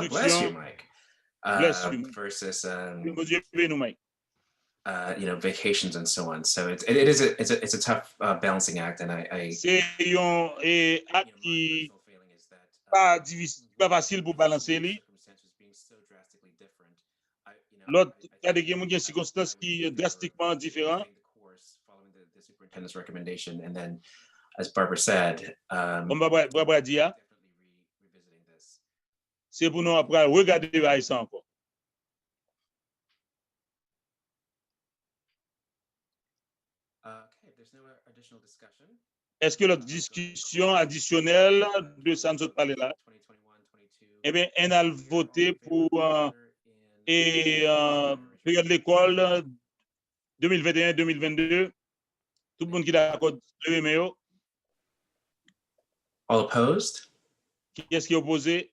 bless you, Mike. Versus vacations and so on. So it's a tough balancing act, and I c'est un acte qui pas facile pour balancer lui. L'autre cas de game une circonstance qui est drastiquement différent. The superintendent's recommendation, and then, as Barbara said, comme Barbara dit, c'est pour nous après regarder ça encore. Okay, there's no additional discussion. Est-ce que la discussion additionnelle de ça nous parler là? Eh bien, on a voté pour période d'école 2021-2022. Tout le monde qui est d'accord, levez main. All opposed? Qui est-ce qui est opposé?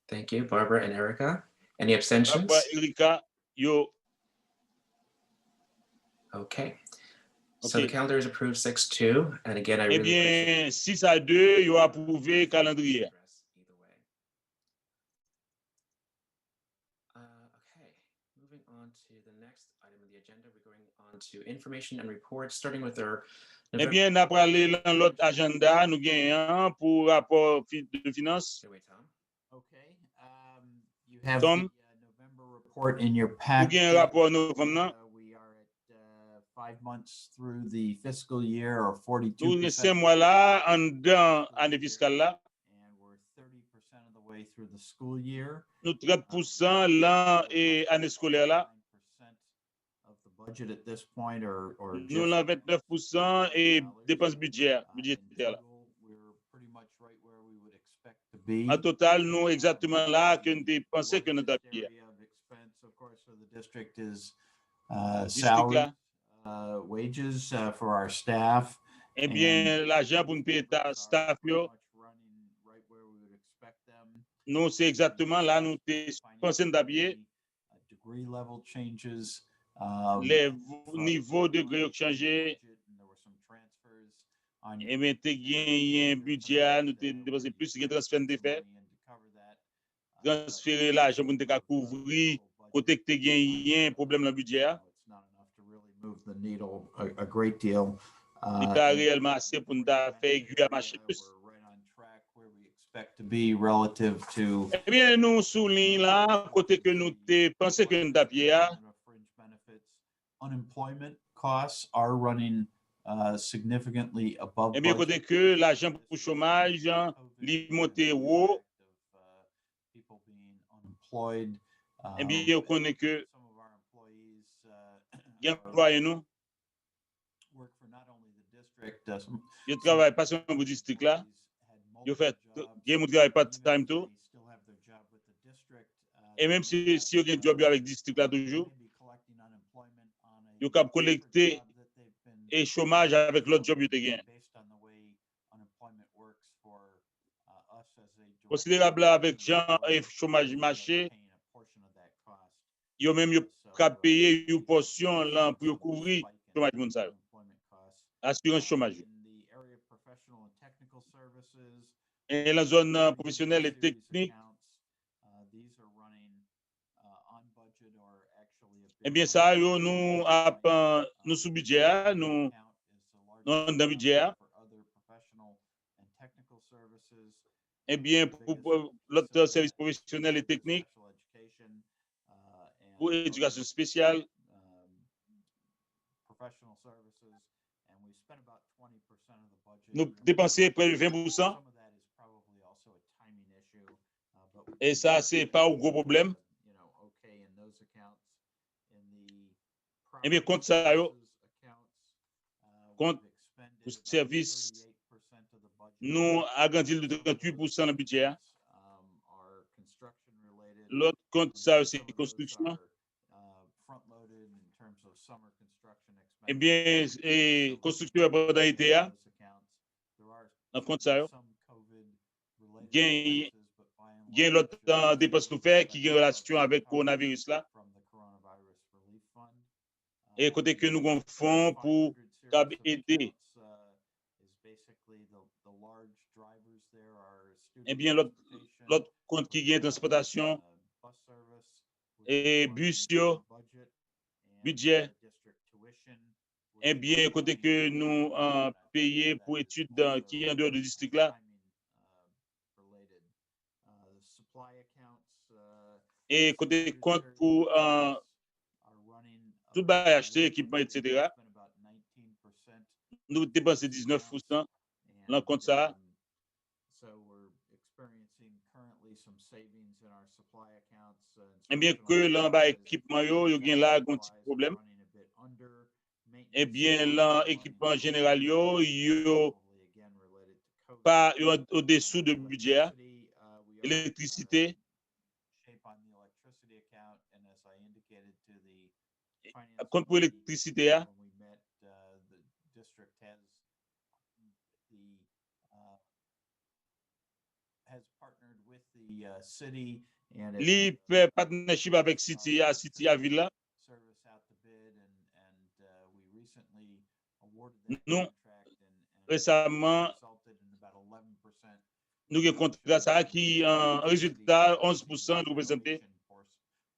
Thank you, Barbara and Erica. Any abstentions? Barbara, Erica, yo. Okay. So the calendar is approved 6-2, and again, I really bien, 6-2, you approuvé calendrier. Okay, moving on to the next item of the agenda, we're going on to information and reports, starting with our. Eh bien, après aller dans l'autre agenda, nous gagnons pour rapport de finances. Okay, you have the November report in your packet. We are at 5 months through the fiscal year, or 42%. Tous les 5 mois là, en dedans année fiscale là. And we're 30% of the way through the school year. Nous 30% là et année scolaire là. Of the budget at this point, or nous l'avons 29% et dépenses budgétaires là. We're pretty much right where we would expect to be. En total, nous exactement là que nous pensons que nous avons bien. Of course, so the district is salary. Wages for our staff. Eh bien, l'argent pour nous payer ta staff yo. Nous c'est exactement là nous pensons d'habiller. Degree level changes. Les niveaux de degré ont changé. Et bien, tu as un budget, nous avons dépensé plus de transfert de fait. Transférer l'argent pour nous couvrir côté que tu as gagné un problème dans le budget. Move the needle a great deal. Réellement assez pour nous faire aiguille à marcher plus. expect to be relative to Eh bien, nous soulignons là, côté que nous pensons que nous tapions, fringe benefits. Unemployment costs are running significantly above eh bien, côté budget. que l'argent pour chômage, li monté haut, People being unemployed. eh bien, on connaît que Some of our employees les employés nous, work for not only the district, ils travaillent pas seulement pour le district là, ils font ils travaillent part-time tout. still have their job with the district. Et même si ils ont un job avec le district là toujours, ils peuvent collecter et chômage avec l'autre job qu'ils ont. Based on the way unemployment works for us as a direct Considérable avec gens et chômage marché, paying a portion of that cost. ils ont même qu'à payer une portion là pour couvrir le chômage moun sa yo. Assurance chômage. In the area of professional and technical services, Et la zone professionnelle et technique, these are running on budget or actually a bit eh bien ça yo nous sous budget, nous dans le budget. for other professional and technical services. Eh bien pour l'autre service professionnel et technique, Special education pour éducation spéciale, professional services, and we spent about 20% of the budget. nous dépensons près de 20%. Some of that is probably also a timing issue, but we Et ça, c'est pas un gros problème. you know, okay in those accounts. In the Eh bien, compte ça, yo, accounts, compte we've expended pour about service, 38% of the budget. nous agrandissons de 38% le budget. Are construction related. L'autre compte ça, c'est construction. Front-loaded in terms of summer construction Eh bien, et construction pendant l'été, those accounts. There are dans compte ça, yo, some COVID-related gain expenses, but by and large, l'autre dépense nous fait qui a relation avec le coronavirus là. from the coronavirus relief fund. Et côté que nous avons fonds pour aider. Is basically the large drivers there are student Eh bien, transportation, l'autre compte qui gagne transportation bus service, which et is bus, running yo, budget, and budget. district tuition, which Eh bien, is côté que nous payons pour études qui est en dehors du district là. timing related. The supply accounts, Et côté compte pour are running tout bas acheter, équipement, etc. spend about 19%. Nous dépensons 19% dans le compte ça. So we're experiencing currently some savings in our supply accounts. Eh bien, que là, bas équipement, yo gagne là un petit problème. Eh bien, là, équipement général, yo pas au-dessous de budget. Électricité, Shape on the electricity account, and as I indicated to the finance compte pour committee, électricité, when we met, the district has partnered with the city and it's li fait partnership avec City à Villa. service out the bid, and we recently awarded that Nous, contract and récemment, resulted in about 11% nous avons un contrat ça qui, en résultat, 11% représenté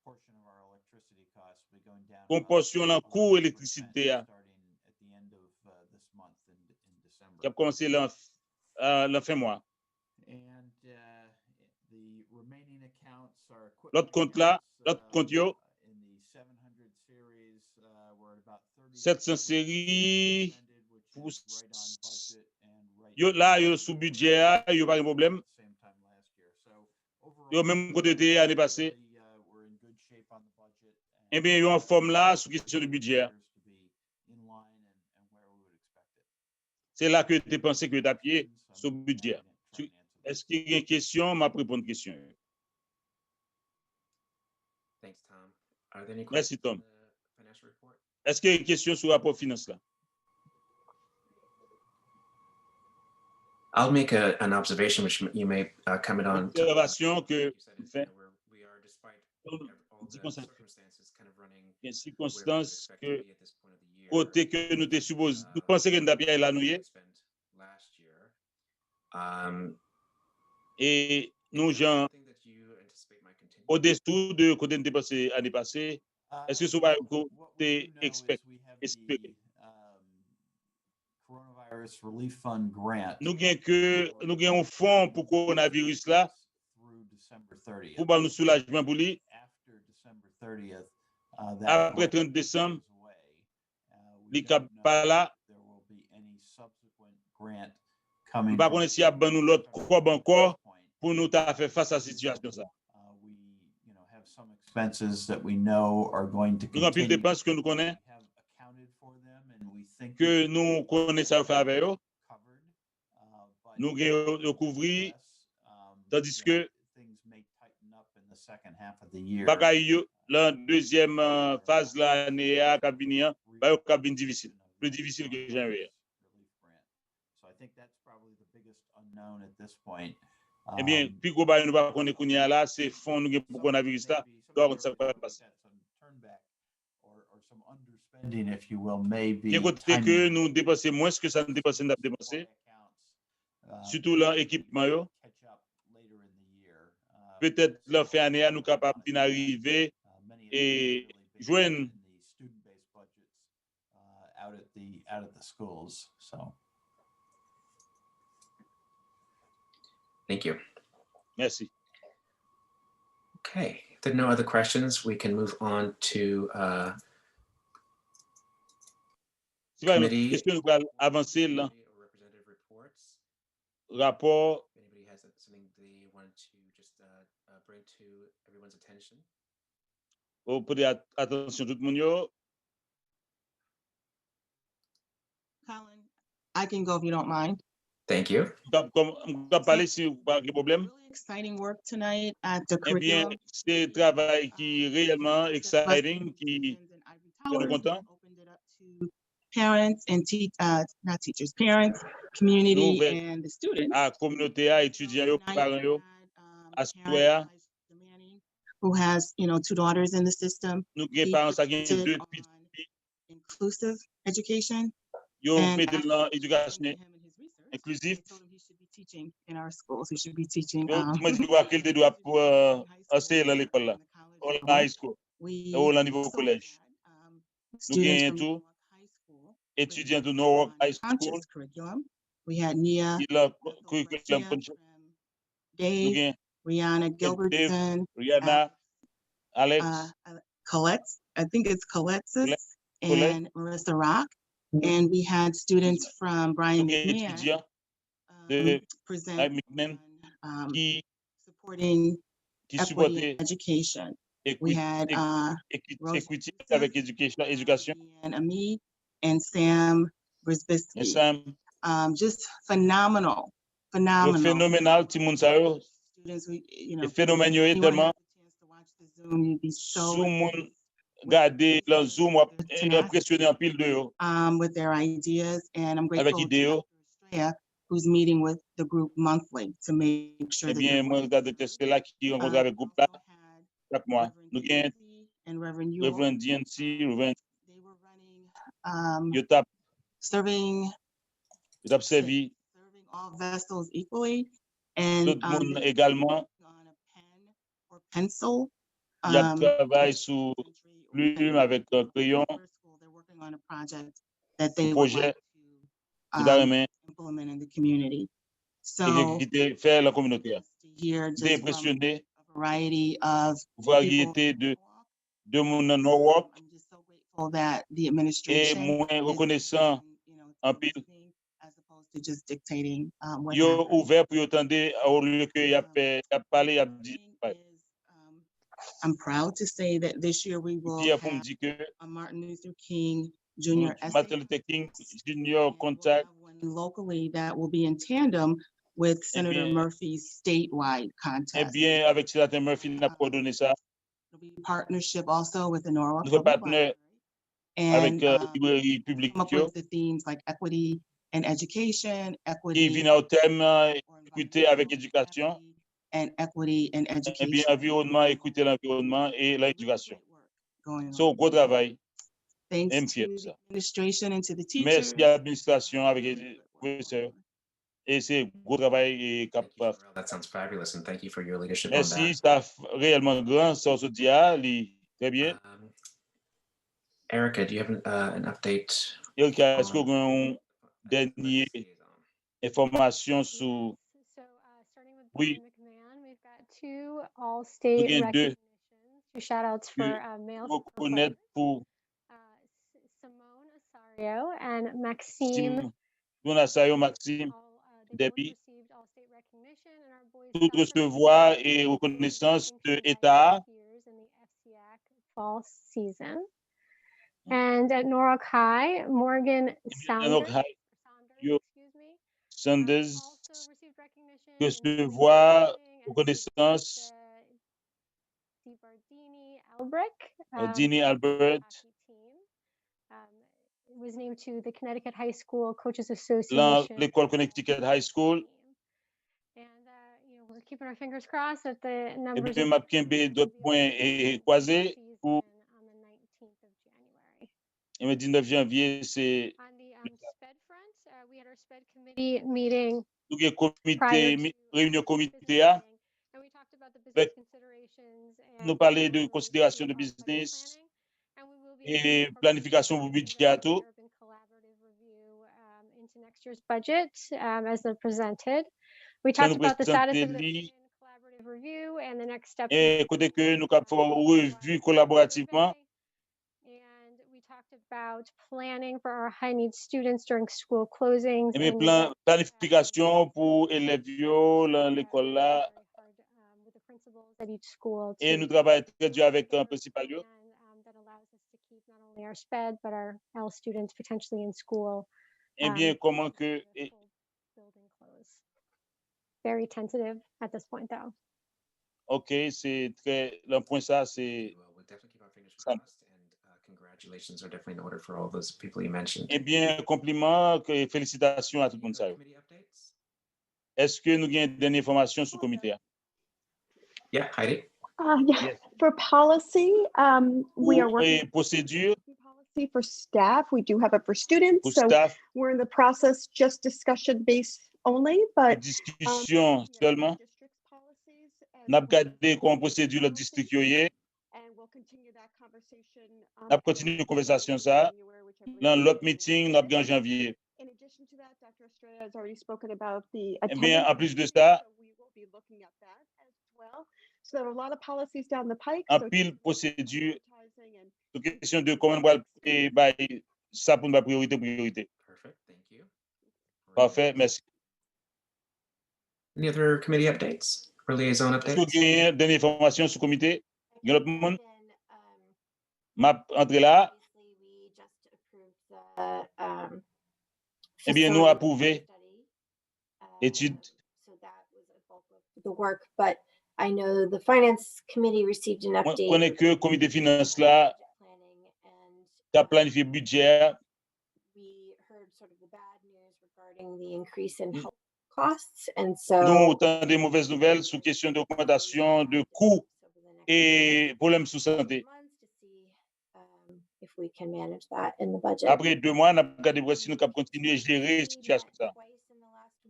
portion of our electricity costs will be going down proportion dans coût électricité starting at the end of this month in December. qui a commencé la fin mois. And the remaining accounts are L'autre compte là, l'autre compte yo, in the 700 series, we're at about 700 séries, pour, right on budget and right yo là, yo sous budget, yo pas de problème. same time last year. So overall, Yo même côté de l'année passée, we're in good shape on the budget. eh bien, yo en forme là, sous question de budget. To be in line and where we would expect it. C'est là que tu pensé que tu as pied sur le budget. Est-ce qu'il y a une question? Ma répondre une question. Thanks, Tom. Are there any Merci, questions Tom. on the financial report? Est-ce qu'il y a une question sur le rapport finance là? I'll make an observation which you may comment on. Observation que You said fait, we are, despite all all the circonstances, circumstances, kind of running il y a une where we circonstance expect que to be at this point of the year. côté que nous te supposons, nous pensons que nous avons là nous y est, Spent last year. Um, et nous gens something that you anticipate might continue. au-dessous de côté nous dépensé l'année passée. Est-ce que ce va côté expect, espérer? Coronavirus Relief Fund grant nous gagnons un fonds pour coronavirus là through December 30th. pour nous soulagement pour lui. After December 30th, that Après 30 décembre, li k'ap pa là, there will be any subsequent grant coming. Par contre, s'il y a ben nous l'autre cob encore pour nous ta faire face à la situation ça. We have some expenses that we know are going to Nous avons pile continue. dépenses que nous connaissons, Have accounted for them, and we think que nous connaissons à faire avec eux, but nous gagnons couvrir, tandis que things may tighten up in the second half of the year. bagay yo la deuxième phase l'année à cabinet, ba cabine difficile, plus difficile que jamais. So I think that's probably the biggest unknown at this point. Eh bien, puis gros ba nous pas connait kounya là, c'est fond nous pour coronavirus là, donc ça va passer. Some underspending, if you will, may be Bien côté que nous dépenser moins que ça nous dépenser n'a dépensé, surtout l'équipement yo. Peut-être la fin année nous capable d'arriver et joindre out at the schools. So Thank you. merci. Okay, if there are no other questions, we can move on to committee. Est-ce que nous allons avancer là? Rapport. Anybody has something they want to just bring to everyone's attention? Pour dire attention tout le monde yo. Colin, I can go if you don't mind. Thank you. Comme parler si pas de problème. Exciting work tonight at the Eh bien, curriculum. c'est un travail qui est réellement exciting, qui est content. Parents and not teachers, parents, community, Nous and the students à communauté, à étudiants, yo, parents yo, à citoyens. who has, 2 daughters in the system. Nous avons parents qui ont deux petits. Inclusive education. Yo, And mettez after dans l'éducation inclusive. teaching in our schools. We should be teaching. Yo, tu m'as dit qu'il doit pour enseigner dans l'école là, au high school, au niveau collège. Nous gagnons tout. Étudiants de Norwalk High School. Curriculum. We had Nia, Curriculum conscious. Dave, Rihanna Gilbertson, Rihanna, Alex, Colette, I think it's Colette's, and Marissa Rock. And we had students from Brian McMahon present supporting equity in education. We had equity avec éducation. And Amit and Sam Brzbisky. Just phenomenal. Phénoménal, tout le monde ça yo. Students, Phénomène yo tellement. Zoom, you'd be so Tout le monde garder le Zoom impressionné en pile de yo. With their ideas, and I'm Avec grateful idée yo. to Australia, who's meeting with the group monthly to make sure Eh bien, moi, regarde que c'est là qui rencontre avec le groupe là chaque mois. Nous gagnons and Reverend Yule, Reverend DNC, Reverend serving servi all vessels equally, and tout le monde également. pencil. Il y a travail sur plume avec crayon. On a project that they would Projet like to implement in the community. So qui fait la communauté. here, J'ai just from impressionné a variety of variété de mon Norwalk people that the et administration moins reconnaissant en pile. to just dictating what Yo happens. ouvert pour attendre au lieu que y a parlé, y a dit. I'm proud to say that this year we will Hier pour me have dire que a Martin Luther King Jr. essay Martin Luther King Junior contact locally that will be in tandem with Senator bien- Murphy's statewide eh contest. bien avec Sénateur Murphy n'a pas donné ça. Partnership also with the Norwalk Nous sommes Public partenaires Library. avec And librairie publique come up with the themes like equity and education, qui equity vient au thème écouter avec éducation. and equity and Eh bien, education environnement, écouter l'environnement et l'éducation. going C'est un gros travail. Thanks Même to fier de the ça. administration and to the teachers. Merci à l'administration avec les professeurs. Et c'est un gros travail et capable. That sounds fabulous, and thank you for your leadership on Merci, that. ça réellement grand, ça se dit très bien. Erica, do you have an update? Erika, est-ce que vous avez dernière information sur. Starting with Oui, Brian McMahon, we've got two nous all-state avons deux recognitions, two shout-outs for male FIFA reconnaître players, pour Simone Asario and Maxime. Simon Asario, Maxime, They both Debbie, received all-state recognition, and our boys tout soccer recevoir et reconnaissance de État. peers in the FCAC fall season. And at Norwalk High, Morgan Saunders, Sanders also received recognition recevoir reconnaissance. DeBardini Albrick Dini Albert, was named to the Connecticut High School Coaches Association. l'école Connecticut High School. And we're keeping our fingers crossed that the Et numbers puis, Mapkembe, d'autres points croisés pour on the 19th of January. et le 19 janvier, c'est On the SPED front, we had our SPED committee meeting tout le comité, prior to réunion comité, and we talked about the business considerations nous parler de considération de business et planification pour budget à tout. Into next year's budget as they're presented. We talked about the status of the collaborative review and the next steps. Et côté que nous avons fait une revue collaborativement. And we talked about planning for our high need students during school closings. Et planification pour élèves l'école là. With the principals at each school. Et nous travaillons très dur avec un principal. That allows us to keep not only our SPED but our L students potentially in school. Eh bien, comment que Building close. Very tentative at this point, though. OK, c'est très. Le point ça, c'est. We'll definitely keep our fingers crossed, and congratulations are definitely in order for all those people you mentioned. Eh bien, compliments et félicitations à tout le monde. Est-ce que nous avons des informations sur le comité? Yeah, Heidi. Yes. For policy, we are working procedure. Policy for staff. We do have it for students. So we're in the process, just discussion based only, but discussion seulement. N'a regardé comment procédure le district yoye. And we'll continue that conversation. N'a continué la conversation ça. Dans l'autre meeting, n'a en janvier. In addition to that, Dr. Estrella has already spoken about the Eh bien, en plus de ça, so we will be looking at that as well. So there are a lot of policies down the pike. En pile procédure, c'est question de comment on va ça pour ma priorité. Perfect, thank you. Parfait, merci. Any other committee updates or liaison updates? Est-ce que vous avez des informations sur le comité? Il y a l'autre monde? M'a entré là. Eh bien, nous approuvé étude. The work, but I know the finance committee received an update. On connaît que le comité finance là, a planifié budget. We heard sort of the bad news regarding the increase in health costs, and so nous avons des mauvaises nouvelles sur question d'augmentation de coûts et problèmes sous santé. If we can manage that in the budget. Après 2 mois, on a regardé si nous pouvons continuer à gérer la situation.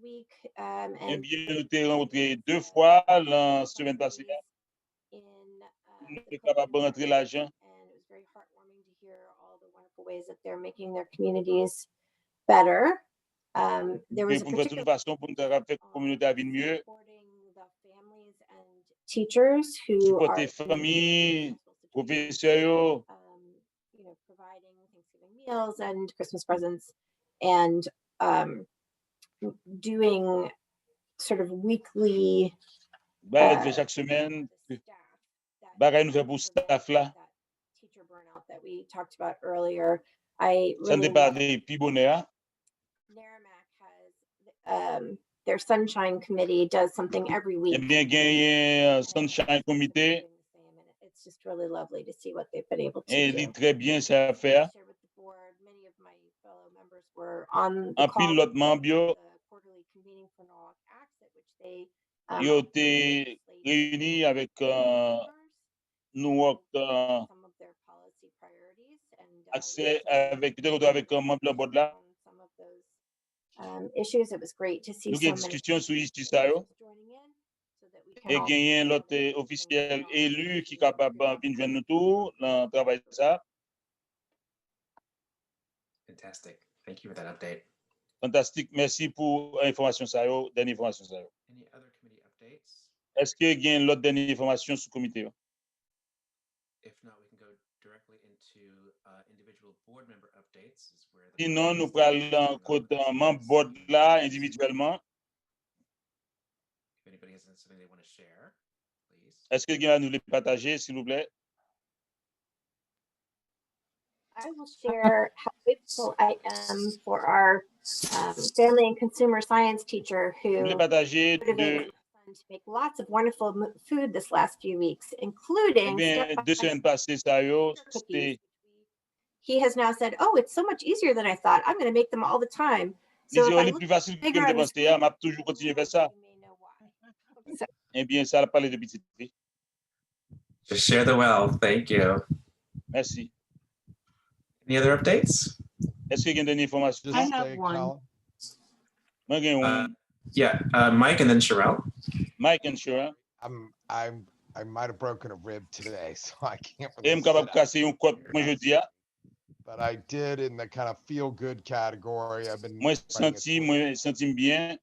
Eh bien, nous avons rencontré 2 fois la semaine passée. Nous sommes capables de rentrer l'argent. Ways that they're making their communities better. There was a particular façon pour nous faire la communauté à vivre mieux. Teachers who are familles, professeurs, providing Thanksgiving meals and Christmas presents, and doing sort of weekly. Chaque semaine, nous fait pour staff là. Teacher burnout that we talked about earlier. I really Merrimack has their Sunshine Committee does something every week. Eh bien, gagné Sunshine Committee. It's just really lovely to see what they've been able to do. do. Très bien ça à faire. Many of my fellow members were on the call the quarterly convening for Norwalk Access, which they ils ont été réunis avec Newark accès avec un membre de la board là. Issues. It was great to see so many discussions sur ici ça et gagner l'autre officiel élu qui est capable de venir joindre nous tous dans le travail ça. Fantastic. Thank you for that update. Fantastique. Merci pour l'information, ça, dernière information, ça. Any other committee updates? Est-ce que il y a l'autre dernière information sur le comité? If not, we can go directly into individual board member updates. Is where the Sinon, nous prenons côté membre board là individuellement. If anybody has something they want to share, please. Est-ce que quelqu'un va nous les partager, s'il vous plaît? I will share how grateful I am for our family and consumer science teacher who motivated my son to make lots of wonderful food this last few weeks, including cookies. He has now said, "Oh, it's so much easier than I thought. I'm going to make them all the time." So if I look bigger on the screen, you may know why. So, Eh bien, ça a parlé de petit. Just share the wealth. Thank you. Merci. Any other updates? Est-ce qu'il y a une information? I have one. Yeah, Mike and then Sherelle. Mike and Sherelle. I might have broken a rib today, so I can't really sit up. But I did in the kind of feel good category. I've been senti bien.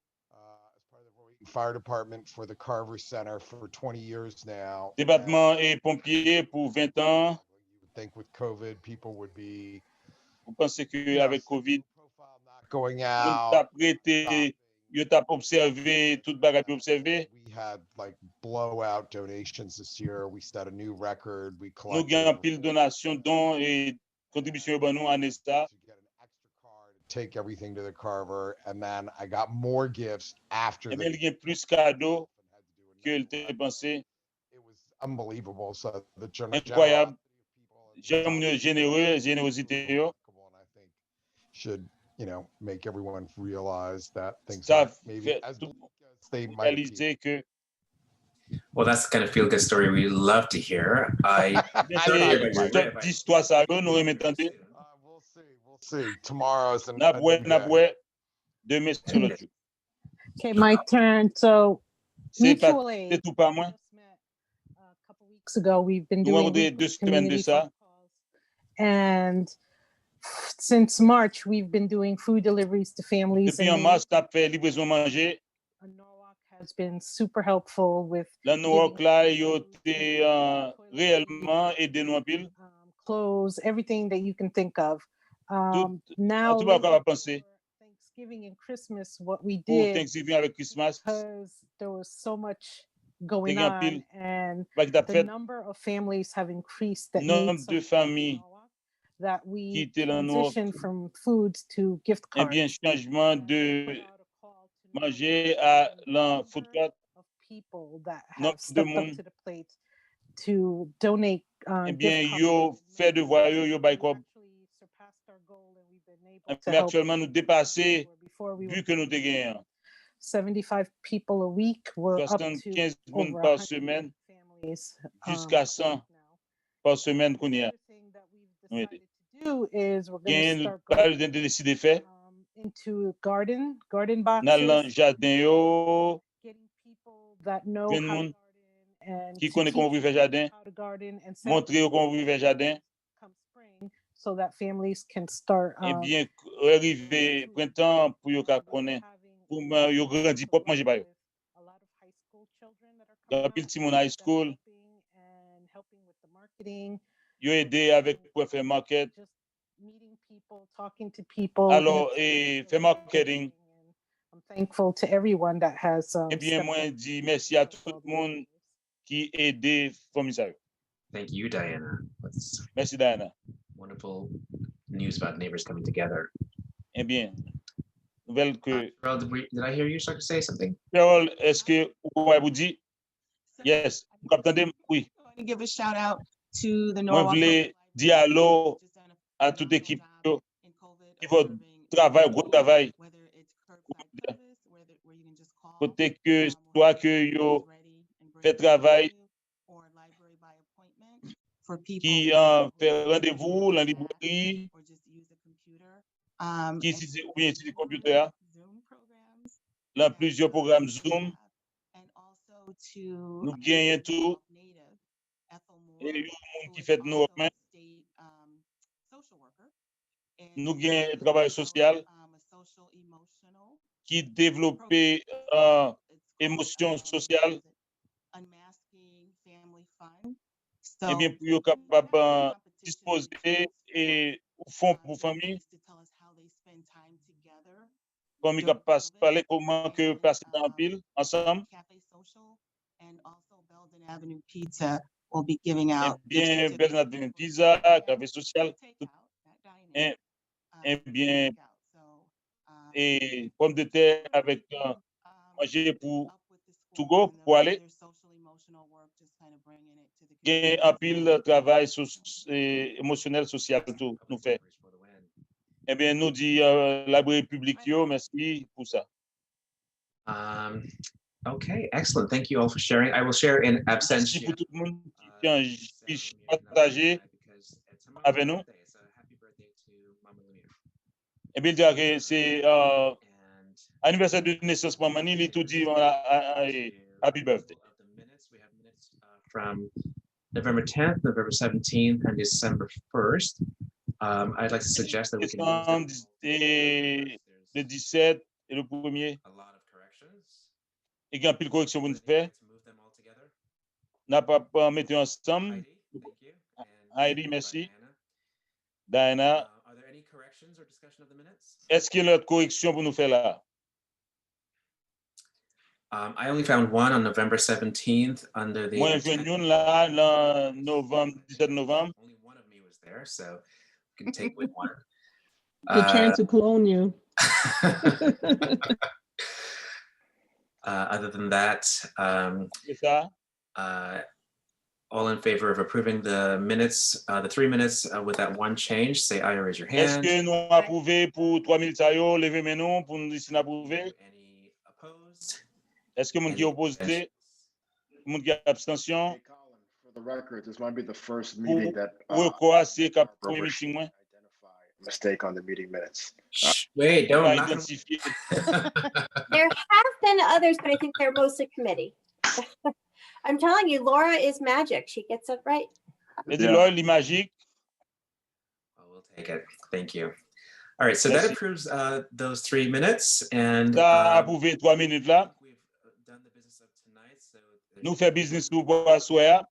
Fire department for the Carver Center for 20 years now. Département et pompiers pour 20 ans. You would think with COVID, people would be. Vous pensez que avec COVID, going out. You tap observé, toute bagage observé. We had like blowout donations this year. We set a new record. We Nous collected. gagnons pile donation, dons et contributions pour nous en État. Take everything to the Carver, and then I got more gifts after. Il y a plus cadeaux que le t'ai pensé. It was unbelievable. So the incroyable. Générosité. Should, you know, make everyone realize that things Ça maybe as they might appear. Que Well, that's the kind of feel-good story we love to hear. We'll see. Tomorrow's an Okay, my turn. So mutually, c'est tout pas moi. A couple weeks ago, we've been doing community phone calls, and since March, we've been doing food deliveries to families. Depuis en mars, t'as fait livraison manger. Norwalk has been super helpful with. La Norwalk là, yo t'es réellement aidé nous en pile. Clothes, everything that you can think of. Now, Thanksgiving and Christmas, what we did, Thanksgiving avec Christmas, because there was so much going on, and the number of families have increased that need some that we transitioned from food to gift cards. Eh bien, changement de manger à la food card. Of people that have stepped up to the plate to donate. Eh bien, yo fait de voyou, yo buy quoi. Mais actuellement, nous dépasser vu que nous te gagnons. 75 people a week. We're up to 75 personnes par semaine, jusqu'à 100 par semaine qu'on y a. Do is we're going to start going into garden boxes. Dans le jardin yo, Getting people that know how to garden and qui connaît comment vivre jardin, montrer comment vivre jardin. Come spring, so that families can start. Eh bien, arriver printemps pour yo connaître, pour yo grandir pour manger pas yo. A lot of high school children that are coming. Dans petit mon high school. And helping with the marketing. Yo aider avec pour faire market. Just meeting people, talking to people. Alors, faire marketing. I'm thankful to everyone that has. Eh bien, moi dis merci à tout le monde qui aidé commissaire. Thank you, Diana. That's merci, Diana. Wonderful news about neighbors coming together. Eh bien, nouvelle que. Carol, did I hear you start to say something? Carol, est-ce que vous dites? Yes. Vous entendez? Oui. I want to give a shout out to the Moi, Norwalk. je voulais dire allô à toute l'équipe qui va travailler, gros travail. Côté que soit que yo fait travail, qui fait rendez-vous dans la librairie, qui utilise ou bien utilise le computer, dans plusieurs programmes Zoom. Nous gagnons tout. Et il y a des gens qui fait nous nous gagnons le travail social. qui développe émotion sociale, eh bien, pour être capable de disposer et au fond pour famille, comme il capable de parler comment que passer dans la ville ensemble. Avenue Pizza will be giving Eh out. bien, Belden Avenue Pizza, café social, eh bien, et pommes de terre avec manger pour to go, pour aller. Il y a un pile de travail émotionnel, social, tout nous fait. Eh bien, nous dit la République, merci pour ça. Okay, excellent. Thank you all for sharing. I will share in Merci absentia. pour tout le monde qui partage avec nous. Eh bien, dire que c'est anniversaire de naissance pour Mani, il tout dit happy birthday. From November 10th, November 17th, and December 1st. I'd like to suggest that we can use le 17 et le 1er. Il y a un pile correction pour nous faire. N'a pas mettre ensemble. Heidi, merci. Diana. Are there any corrections or discussion of the minutes? Est-ce qu'il y a une correction pour nous faire là? I only found one on November 17th under the. Moi, je viens là, le 17 novembre. Only one of me was there, so you can take with one. They're trying to clone you. Other than that, all in favor of approving the minutes, the 3 minutes with that one change, say aye or raise your Est-ce hand. que nous approuvons pour 3 minutes à yo, levez mes noms pour nous dire si nous approuvons? Any opposed? Est-ce que mon qui est opposé? Mon qui a abstention? For the record, this might be the first meeting that Quoi, c'est cap premier meeting moi? mistake on the meeting minutes. Wait, don't. There have been others, but I think they're mostly committee. I'm telling you, Laura is magic. She gets it right. Laura, est magique. We'll take it. Thank you. All right, so that approves those 3 minutes, and approuvé 3 minutes là. Nous fait business pour soir.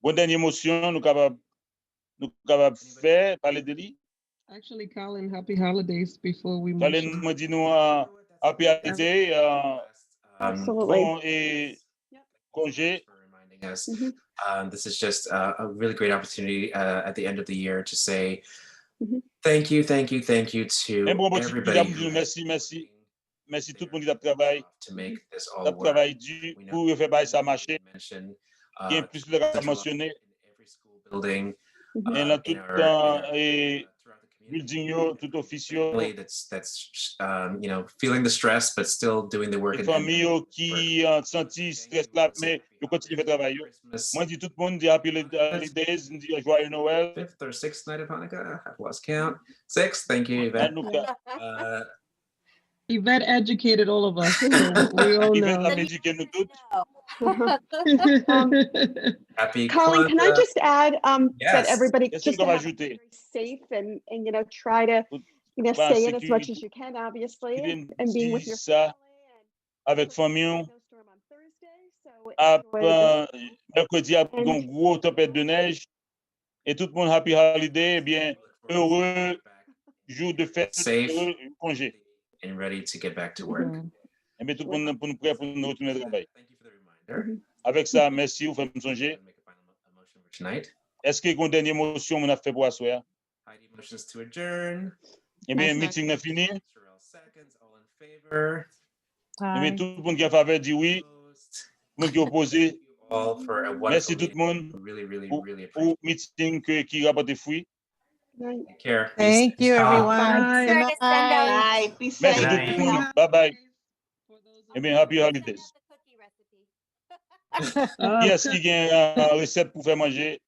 Bon dernière motion, nous capable faire parler de lui. Actually, Colin, happy holidays before we move. Colin m'a dit nous happy holiday. Bon et congé. Yes. This is just a really great opportunity at the end of the year to say thank you to everybody. Merci tout le monde qui a travaillé. To make this all work. Travail dur pour faire ça marcher. Il y a plus de mentionné. Building. Et là tout temps et building tout officiel. That's you know, feeling the stress but still doing the work. Les familles qui senti stress là mais ils continuent à travailler. Moi dis tout le monde dit happy holidays, dit joyeux Noël. 5th or 6th night of Hanukkah, I've lost count. 6th, thank you, Yvette. Yvette educated all of us, so we all know. Happy Colin, can I just add that everybody Yes, just to be safe and you know, try to stay in as much as you can, obviously, and being with your avec famille. Mercredi après un gros tempête de neige et tout le monde happy holiday, eh bien heureux jour de fête, heureux congé. And ready to get back to work. Et bien tout le monde pour nous prêt pour nous retourner au travail. Avec ça, merci, vous faites me songer. Est-ce que une dernière motion on a fait pour asseoir? Heidi motions to adjourn. Eh bien, meeting est fini. All in favor. Eh bien, tout le monde qui a faveur dit oui. Tout le monde qui est opposé. Merci tout le monde pour meeting qui rapporte fruit. Take care. Thank you, everyone. Bye. Bye. Be safe. Merci tout le monde. Bye bye. Eh bien, happy holidays. Qui est-ce qui a une recette pour faire manger?